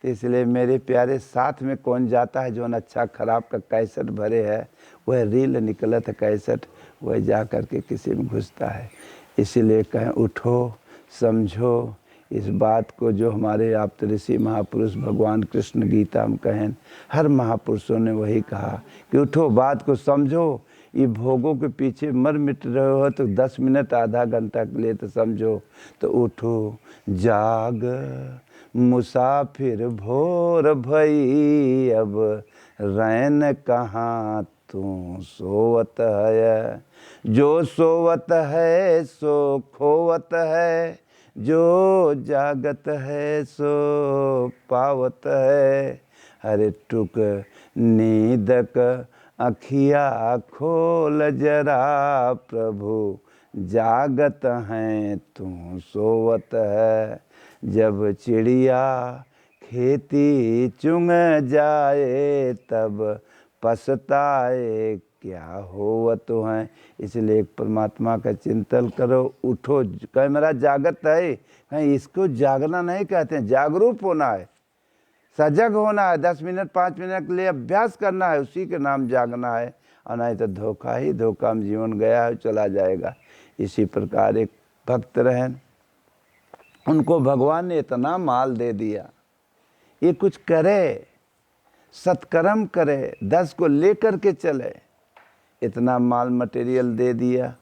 तो इसलिए मेरे प्यारे, साथ में कौन जाता है? जो अच्छा खराब का कैसेट भरे है, वह रील निकलत है कैसेट, वह जा कर के किसी में घुसता है। इसीलिए कहें उठो, समझो इस बात को, जो हमारे आप ऋषि महापुरुष भगवान कृष्ण गीता में कहें, हर महापुरुषों ने वही कहा कि उठो, बात को समझो। ये भोगों के पीछे मर मिट रहे हो तो 10 मिनट आधा घंटा के लिए तो समझो। तो उठो जाग मुसाफिर भोर भई, अब रैन कहाँ तू सोवत है। जो सोवत है सो खोवत है, जो जागत है सो पावत है। हरे टुक नींदक अखिया खोल जरा, प्रभु जागत हैं तू सोवत है। जब चिड़िया खेती चुंग जाए, तब पछताए क्या होवत है। इसलिए एक परमात्मा का चिंतन करो, उठो। कहीं मेरा जागत है, कहीं इसको जागना नहीं कहते हैं, जागरूक होना है, सजग होना है, 10 मिनट 5 मिनट के लिए अभ्यास करना है, उसी के नाम जागना है। और नहीं तो धोखा ही धोखा में जीवन गया है, चला जाएगा। इसी प्रकार एक भक्त रहें, उनको भगवान ने इतना माल दे दिया, ये कुछ करे, सत्कर्म करे, 10 को लेकर के चले, इतना माल मटेरियल दे दिया।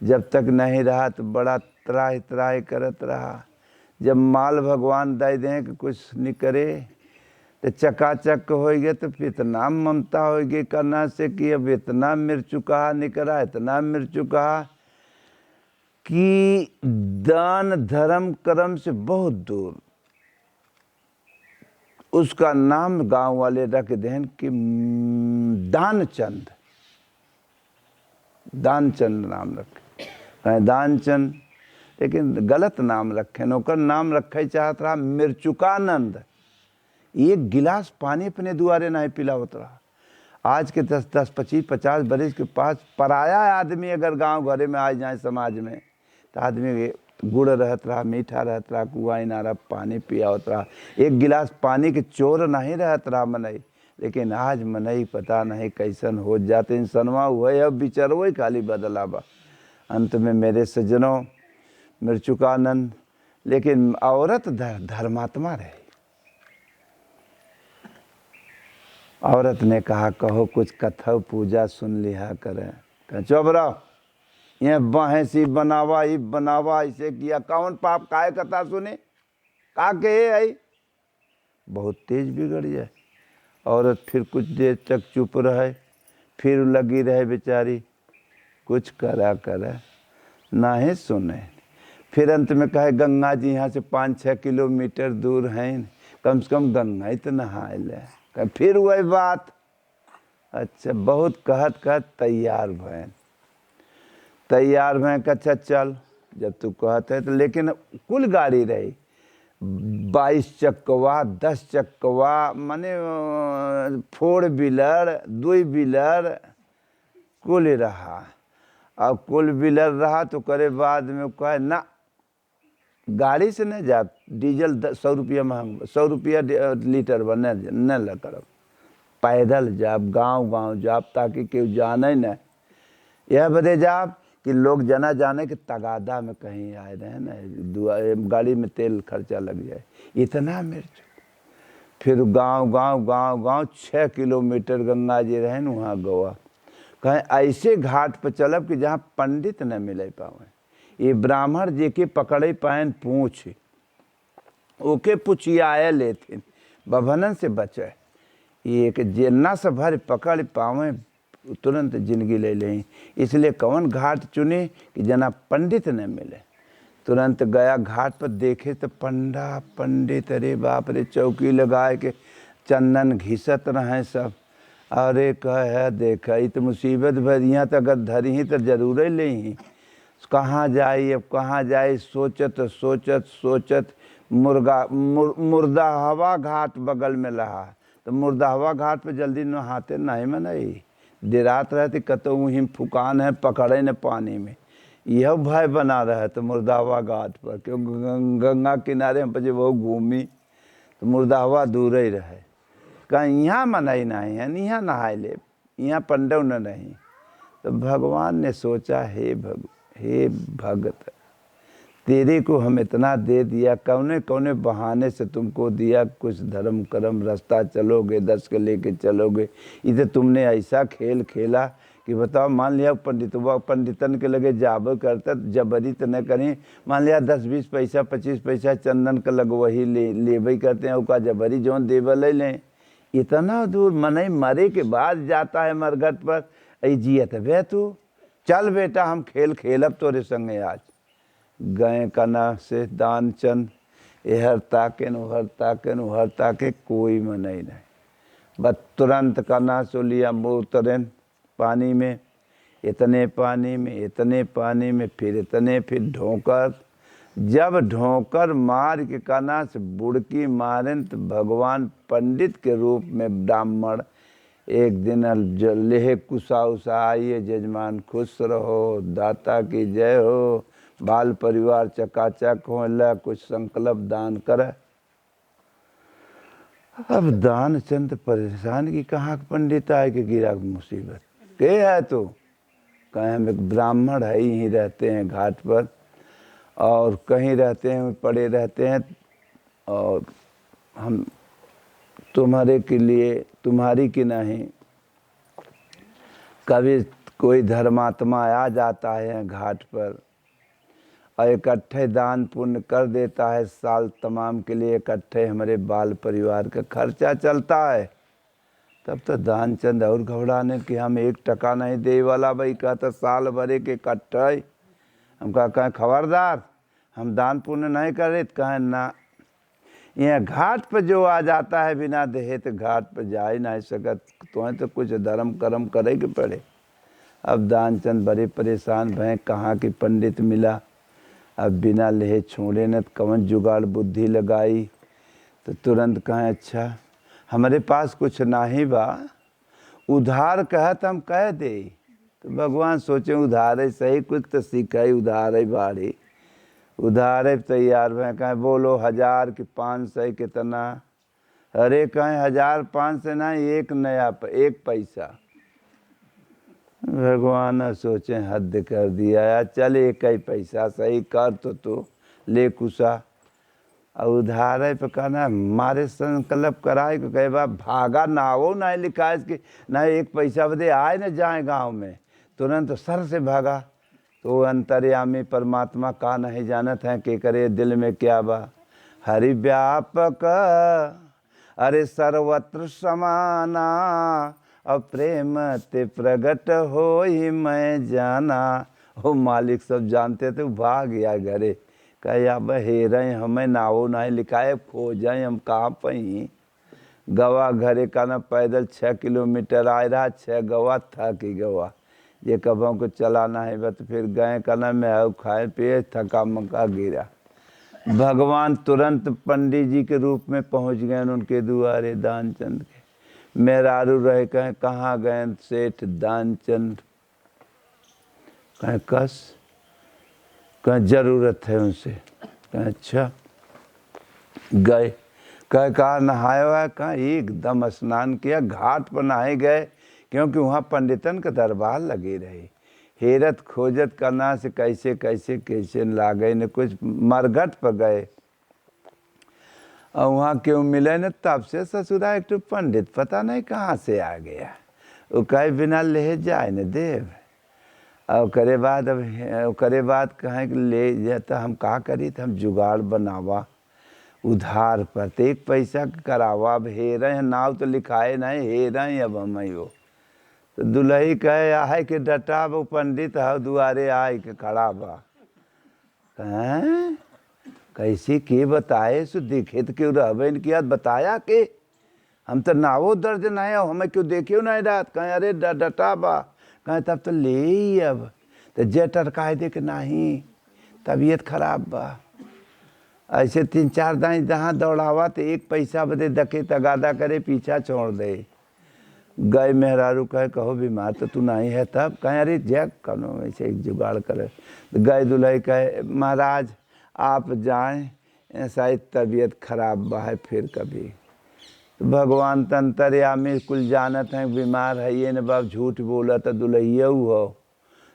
जब तक नहीं रहा तो बड़ा त्राह त्राह करत रहा। जब माल भगवान दे दें कि कुछ नहीं करे, तो चकाचक हो गए, तो इतना ममता हो गई करना से कि अब इतना मिर चुका निकला, इतना मिर चुका कि दान धर्म कर्म से बहुत दूर। उसका नाम गांव वाले रख दें कि दानचंद, दानचंद नाम रखे, दानचंद, लेकिन गलत नाम रखे। नौकर नाम रखे चाहत रहा मिर्चुकानंद। एक गिलास पानी अपने दुआरे नहीं पिलावत रहा। आज के 10-10, 25-50 बरस के पास पराया आदमी अगर गांव घरे में आ जाए समाज में, तो आदमी गुड़ रहत रहा, मीठा रहत रहा, कुआँ नारा पानी पियावत रहा, एक गिलास पानी के चोर नहीं रहत रहा मनई। लेकिन आज मनई पता नहीं कैसन हो जाते इंसनवा हुए, अब बिचरवो ही खाली बदला बा। अंत में मेरे सज्जनों, मिर्चुकानंद, लेकिन औरत धर्मात्मा रहे। औरत ने कहा कहो कुछ कथा पूजा सुन लिया करें। कह चुप रहो, ये भैंसी बनावा ही बनावा, इसे किया कौन पाप, काय कथा सुने, का कहे आई। बहुत तेज बिगड़ जाए। औरत फिर कुछ देर तक चुप रहे, फिर लगी रहे बेचारी, कुछ करा करे ना ही सुने। फिर अंत में कहे गंगा जी यहाँ से 5-6 किलोमीटर दूर हैं, कम से कम गंगा ही तो नहाए ले। फिर वही बात। अच्छा, बहुत कहत कहत तैयार भैं अच्छा चल, जब तू कहते है तो। लेकिन कुल गाड़ी रही 22 चक्कवा, 10 चक्कवा, माने 4 व्हीलर, 2 व्हीलर कुल रहा। अब कुल व्हीलर रहा तो करे बाद में कहे ना, गाड़ी से नहीं जा, डीजल 100 रुपया महंगा, 100 रुपया लीटर बा, न ल करब, पैदल जाब, गांव जाब, ताकि केहू जाने न। यह बदे जाब कि लोग जना जाने कि तगादा में कहीं आए रहे ना, गाड़ी में तेल खर्चा लग जाए, इतना मिर्च। फिर गांव 6 किलोमीटर गंगा जी रहे न, वहाँ गवा। कहें ऐसे घाट पर चलब कि जहाँ पंडित न मिले पावे, ये ब्राह्मण जी के पकड़े पायन पूछ, ओके पुछियाए लेथिन, बभनन से बचे। ये कि जेना से भर पकड़ पावे तुरंत जिंदगी ले लें। इसलिए कौन घाट चुने कि जना पंडित न मिले। तुरंत गया घाट पर, देखे तो पंडित, अरे बाप रे, चौकी लगाए के चंदन घिसत रहे सब। अरे कहे देखा, ये तो मुसीबत भर, यहाँ तो अगर धरी ही तो जरूर ले ही, कहाँ जाए अब कहाँ जाए, सोचत मुर्दा हवा घाट बगल में रहा। तो मुर्दा हवा घाट पे जल्दी नहाते नहीं मनई, डेरात रहते कतौ ही फुकान है, पकड़े न पानी में, यह भय बना रहा। तो मुर्दाहवा घाट पर क्यों गंगा किनारे हम पे वो घूमी, तो मुर्दाहवा दूर ही रहे। कहीं यहाँ मनई नहीं है, यहाँ नहाए ले, यहाँ पंडव न नहीं। तो भगवान ने सोचा, हे भगत, तेरे को हम इतना दे दिया, कौने बहाने से तुमको दिया, कुछ धर्म कर्म रास्ता चलोगे, 10 के लेके चलोगे। इधर तुमने ऐसा खेल खेला कि बताओ, मान लिया पंडितन के लगे जाब करता, जबरी तो न करें, मान लिया 10-20 पैसा 25 पैसा चंदन का लग वही ले करते हैं, उसका जबरी जौन देव ले लें। इतना दूर मनई मरे के बाद जाता है मरघट पर, ऐ जियत वे तू चल बेटा, हम खेल खेलब तोरे संगे आज। गए कना से दानचंद, एहर ताके कोई मनई नहीं। बस तुरंत कना सो लिया उतरें पानी में, इतने पानी में, फिर इतने, फिर ढोकर, जब ढोकर मार के कना से बुड़की मारें, तो भगवान पंडित के रूप में ब्राह्मण एक दिन लेह कुसा उसा आइए, जजमान खुश रहो, दाता की जय हो, बाल परिवार चकाचक हो, अल्लाह कुछ संकल्प दान करे। अब दानचंद परेशान की कहाँ पंडित आए कि गिरा मुसीबत, के है तो कहें हम एक ब्राह्मण है, यहीं रहते हैं घाट पर, और कहीं रहते हैं पड़े रहते हैं, और हम तुम्हारे के लिए, तुम्हारी की नहीं, कभी कोई धर्मात्मा आ जाता है घाट पर और इकट्ठे दान पुण्य कर देता है, साल तमाम के लिए इकट्ठे हमारे बाल परिवार का खर्चा चलता है। तब तो दानचंद और घबराने कि हम 1 टका नहीं दे वाला, भाई कहता साल भरे के इकट्ठे। हम कहें खबरदार, हम दान पुण्य नहीं करे, तो कहें ना, यहाँ घाट पर जो आ जाता है बिना देहे तो घाट पर जा ही नहीं सकत, तो कुछ धर्म कर्म करे के पड़े। अब दानचंद बड़े परेशान भय, कहाँ की पंडित मिला, अब बिना लेहे छोड़े न, कवन जुगाड़ बुद्धि लगाई। तो तुरंत कहें अच्छा हमारे पास कुछ नहीं बा, उधार कहत हम कह दे। तो भगवान सोचे उधार है सही, कुछ तो सीखे, उधार है बाड़ी, उधार है तैयार भय। कहें बोलो 1000 कि 500 कितना, अरे कहें 1000-500 ना, 1 नया 1 पैसा। भगवान सोचे हद कर दिया यार, चल 1 ही पैसा सही कर, तो तू ले कुसा। और उधार है पे कहना मारे संकल्प कराए को कहे बा भागा ना, वो ना लिखा है कि ना 1 पैसा बदे आए न जाए गांव में, तुरंत सर से भागा। तो अंतर्यामी परमात्मा का नहीं जानत है कि करे दिल में क्या बा। हरि व्यापक अरे सर्वत्र समाना, अब प्रेम ते प्रगट हो ही मैं जाना। वो मालिक सब जानते थे, भाग गया घरे कहे अब हे रहे हमें नावो नहीं लिखाए खो जाए हम कहाँ पही गवा घरे का ना पैदल 6 किलोमीटर आए रहा 6 गवा थक ही गवा ये कबों को चलाना है बस फिर गए का ना मैं खाए पिए थका मका गिरा। भगवान तुरंत पंडित जी के रूप में पहुंच गए उनके दुआरे दानचंद के। मेहरारू रहे कहें कहाँ गए सेठ दानचंद कहें कस कहें जरूरत है उनसे कहें अच्छा गए कह कहा नहाया हुआ कहा एकदम स्नान किया घाट पर नहाए गए क्योंकि वहाँ पंडितन का दरबार लगे रहे। हेरत खोजत करना से कैसे कैसे कैसे लागे न कुछ मरघट पर गए और वहाँ क्यों मिले न तब से ससुरा एक तो पंडित पता नहीं कहाँ से आ गया वो कहे बिना ले जाए न देव और करे बाद अब करे बाद कहें कि ले जाता हम का करी तो हम जुगाड़ बनावा उधार पर तो 1 पैसा करावा अब हे रहे नाव तो लिखाए नहीं हे रहे अब हम हो तो दुल्ही कहे आए के डटा वो पंडित है दुआरे आए के खड़ा बा कहें कैसी के बताए सो देखे तो क्यों रहे किया बताया के हम तो नावो दर्ज नहीं हो हमें क्यों देखियो नहीं रात कहें अरे डटा बा कहें तब तो ले ही अब तो जे टरकाए दे के नहीं तबीयत खराब बा ऐसे 3-4 दाई जहाँ दौड़ावा तो 1 पैसा बदे दके तगादा करे पीछा छोड़ दे। गए मेहरारू कहे कहो बीमार तो तू नहीं है तब कहें अरे जग कनो ऐसे एक जुगाड़ करे तो गए दुल्ही कहे महाराज आप जाएं शायद तबीयत खराब बा है फिर कभी तो भगवान तंतरयामी कुल जानत हैं बीमार है ये न बाप झूठ बोला तो दुल्हिया हो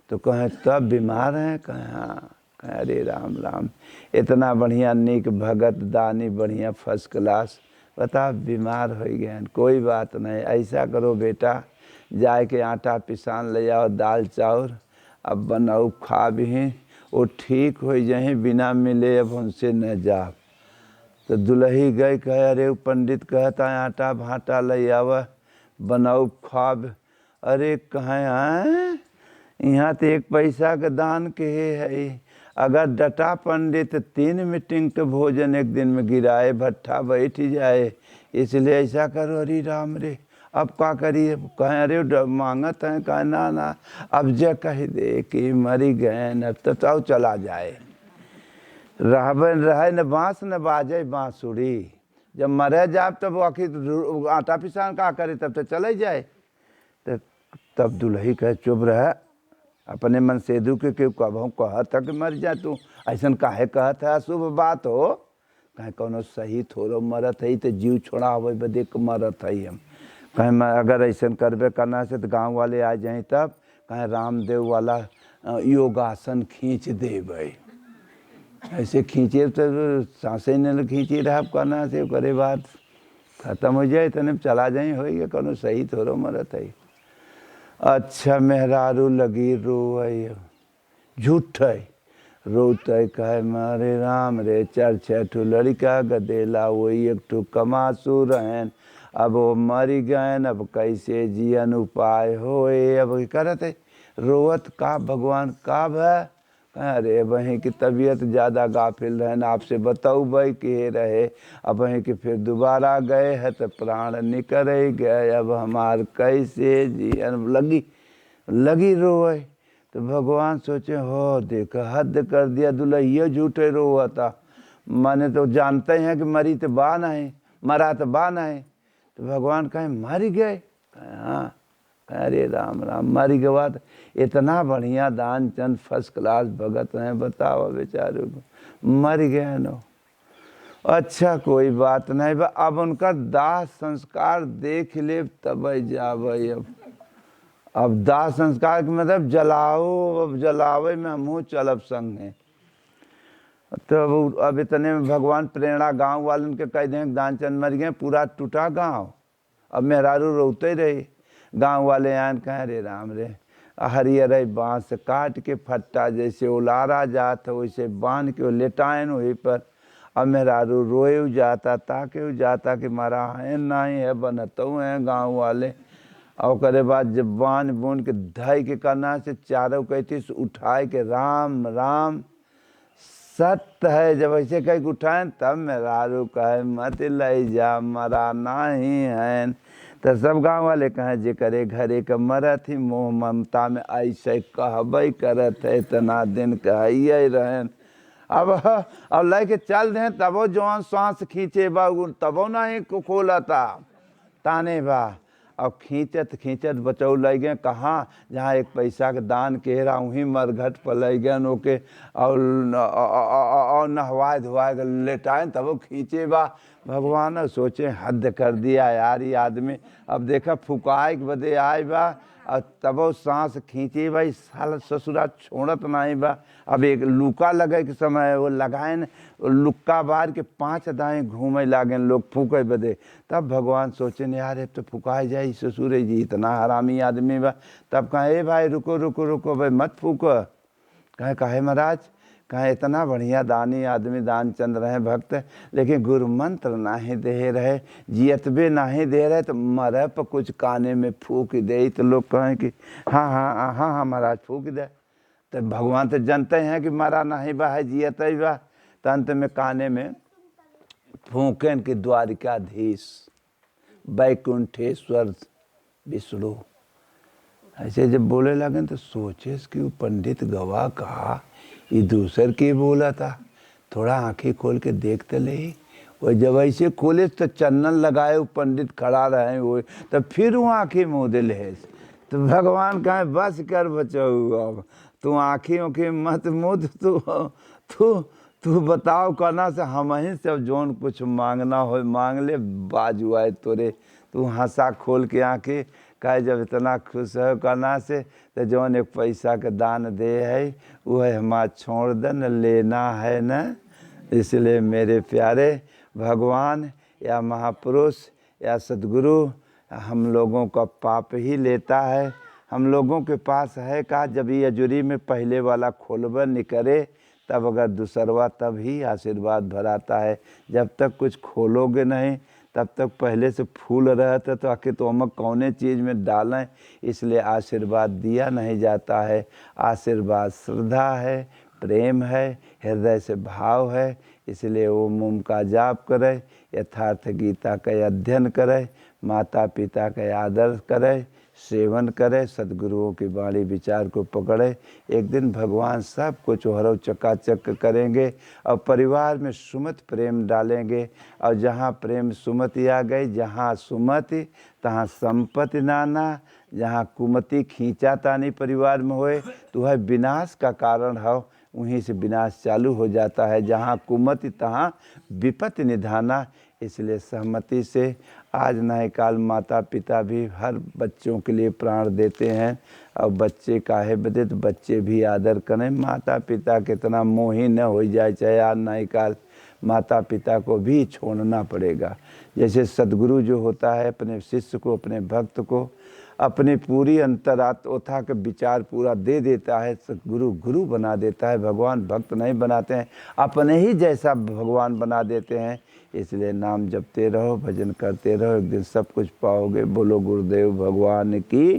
तो कहें तब बीमार हैं कहें हाँ कहें अरे राम राम इतना बढ़िया नीक भगत दानी बढ़िया फर्स्ट क्लास बता बीमार हो गए कोई बात नहीं ऐसा करो बेटा जाए के आटा पिसान ले जाओ दाल चाउर अब बनाओ खा भी वो ठीक हो जाए बिना मिले अब उनसे न जा तो दुल्ही गई कहे अरे पंडित कहता है आटा भाटा ले आव बनाओ खाब अरे कहें आए यहाँ तो 1 पैसा का दान के है अगर डटा पंडित 3 मीटिंग के भोजन एक दिन में गिराए भट्ठा बैठ जाए इसलिए ऐसा करो अरे राम रे अब का करिए कहें अरे मांगत हैं कहें ना अब जे कह दे कि मरी गए न अब तो चला जाए रहे न बाँस न बाजे बाँसुरी जब मरे जाब तब आखिर आटा पिसान का करे तब तो चले जाए तो तब दुल्ही कहे चुप रहे अपने मन सेदू के क्यों कहूँ कहत कि मर जा तू ऐसा काहे कहत है अशुभ बात हो कहें कोनो सही थोड़ो मरत है तो जीव छोड़ावे बदे मरत है हम कहें अगर ऐसा करबे करना से तो गांव वाले आ जाए तब कहें रामदेव वाला योगासन खींच देवे ऐसे खींचे तो सांसें न खींची रहा करना से करे बात खत्म हो जाए तने चला जाए हो कोनो सही थोड़ो मरत है। अच्छा मेहरारू लगी रोए झूठ रोते कहे मारे राम रे 4-6 लड़का गदेला वही 1 कमासू रहन अब वो मरी गए अब कैसे जियन उपाय होए अब करते रोवत का भगवान का है अरे वहीं की तबीयत ज़्यादा गाफिल रहन आपसे बताऊ भाई कि रहे अब वहीं कि फिर दोबारा गए है तो प्राण निकल ही गए अब हमार कैसे जियन लगी रोए तो भगवान सोचे हो देख हद कर दिया दुल्हिया झूठे रोआ था माने तो जानते हैं कि मरी तो बा नहीं मरा तो बा नहीं तो भगवान कहें मर गए हाँ अरे राम राम मरी के बाद इतना बढ़िया दान चंद फर्स्ट क्लास भगत हैं बताओ बेचारे को मर गए नो अच्छा कोई बात नहीं अब उनका दाह संस्कार देख ले तब जावे अब दाह संस्कार के मतलब जलाओ अब जलावे में हमहू चलब संग है तो अब इतने में भगवान प्रेरणा गांव वालन के कह दें दानचंद मर गए पूरा टूटा गांव अब मेहरारू रोते रही गांव वाले आन कहें रे राम रे हरियर बाँस काट के फट्टा जैसे उलारा जाता वैसे बांध के लेटाएन वहीं पर अब मेहरारू रोए जाता ताके जाता कि मारा है नहीं है बनतो हैं गांव वाले और करे बाद जब बांध बून के धई के करना से चारों कहती उठाए के राम राम सत्य है। जब ऐसे कहीं उठाएं तब मेहरारू कहे मत लई जा मरा नहीं है। तो सब गाँव वाले कहें जे करे घरे का मरत ही मोह ममता में ऐसे कहबे करत है इतना दिन कहिए रहन। अब लेके चल दें तबो जवान सांस खींचे बा तबो नहीं खोलता ताने बा। अब खींचत खींचत बचौ लग गए कहाँ जहाँ एक पैसा के दान केरा वहीं मरघट पर लग गए ओके और नहवाए धोवाए लेटाए तब वो खींचे बा। भगवान सोचे हद कर दिया यार ये आदमी। अब देखा फुकाए के बदे आए बा और तब सांस खींचे भाई साल ससुरा छोड़त नहीं बा। अब एक लुका लगे के समय वो लगाए न लुक्का बार के 5 दाएँ घूमे लागे लोग फूके बदे। तब भगवान सोचे यार अब तो फुकाए जाए ससुर जी इतना हरामी आदमी बा। तब कहे भाई रुको रुको रुको भाई मत फूको। कहे महाराज कहे इतना बढ़िया दानी आदमी दान चंद रहे भक्त लेकिन गुरु मंत्र नहीं दे रहे जियतबे नहीं दे रहे तो मरे पर कुछ काने में फूक दे। तो लोग कहें कि हाँ हाँ हाँ हाँ महाराज फूक दे। तो भगवान तो जानते हैं कि मरा नहीं बा है जियत ही बा। तो अंत में काने में फूकें कि द्वारिकाधीश वैकुंठेश्वर विष्णु ऐसे जब बोले लगे तो सोचे कि वो पंडित गवाह कहा ये दूसर के बोला था। थोड़ा आंखें खोल के देखते ले वो जब ऐसे खोले तो चन्नन लगाए वो पंडित खड़ा रहे वो तब फिर वो आंखें मूंद ले। तो भगवान कहे बस कर बचाऊ अब तू आँखें मत मूद तू बताओ करना से हम ही से जोन कुछ मांगना हो मांग ले बाजू आए तोरे। तू हंसा खोल के आंखें कहे जब इतना खुश है करना से तो जौन एक पैसा के दान दे है वह हमारा छोड़ दे न लेना है न। इसलिए मेरे प्यारे भगवान या महापुरुष या सद्गुरु हम लोगों का पाप ही लेता है। हम लोगों के पास है कहा जब ये अजूरी में पहले वाला खोलबा निकले तब अगर दूसरवा तब ही आशीर्वाद भराता है। जब तक कुछ खोलोगे नहीं तब तक पहले से फूल रहता तो आखिर तो हम कौने चीज़ में डालें। इसलिए आशीर्वाद दिया नहीं जाता है। आशीर्वाद श्रद्धा है प्रेम है हृदय से भाव है। इसलिए ओम ओम का जाप करे यथार्थ गीता का अध्ययन करे माता पिता का आदर करे सेवन करे सद्गुरुओं की वाणी विचार को पकड़े। एक दिन भगवान सब कुछ हरो चकाचक करेंगे और परिवार में सुमत प्रेम डालेंगे। और जहाँ प्रेम सुमति आ गई जहाँ सुमति तहाँ संपत्ति नाना। जहाँ कुमति खींचा तानी परिवार में होए तो वह विनाश का कारण हो वहीं से विनाश चालू हो जाता है। जहाँ कुमति तहाँ विपत्ति निधाना। इसलिए सहमति से आज नए काल माता पिता भी हर बच्चों के लिए प्राण देते हैं। और बच्चे काहे बदे तो बच्चे भी आदर करें माता पिता कितना मोही न हो जाए। चाहे आज नए काल माता पिता को भी छोड़ना पड़ेगा। जैसे सद्गुरु जो होता है अपने शिष्य को अपने भक्त को अपनी पूरी अंतरात्मा का विचार पूरा दे देता है। गुरु गुरु बना देता है। भगवान भक्त नहीं बनाते हैं अपने ही जैसा भगवान बना देते हैं। इसलिए नाम जपते रहो भजन करते रहो एक दिन सब कुछ पाओगे। बोलो गुरुदेव भगवान की।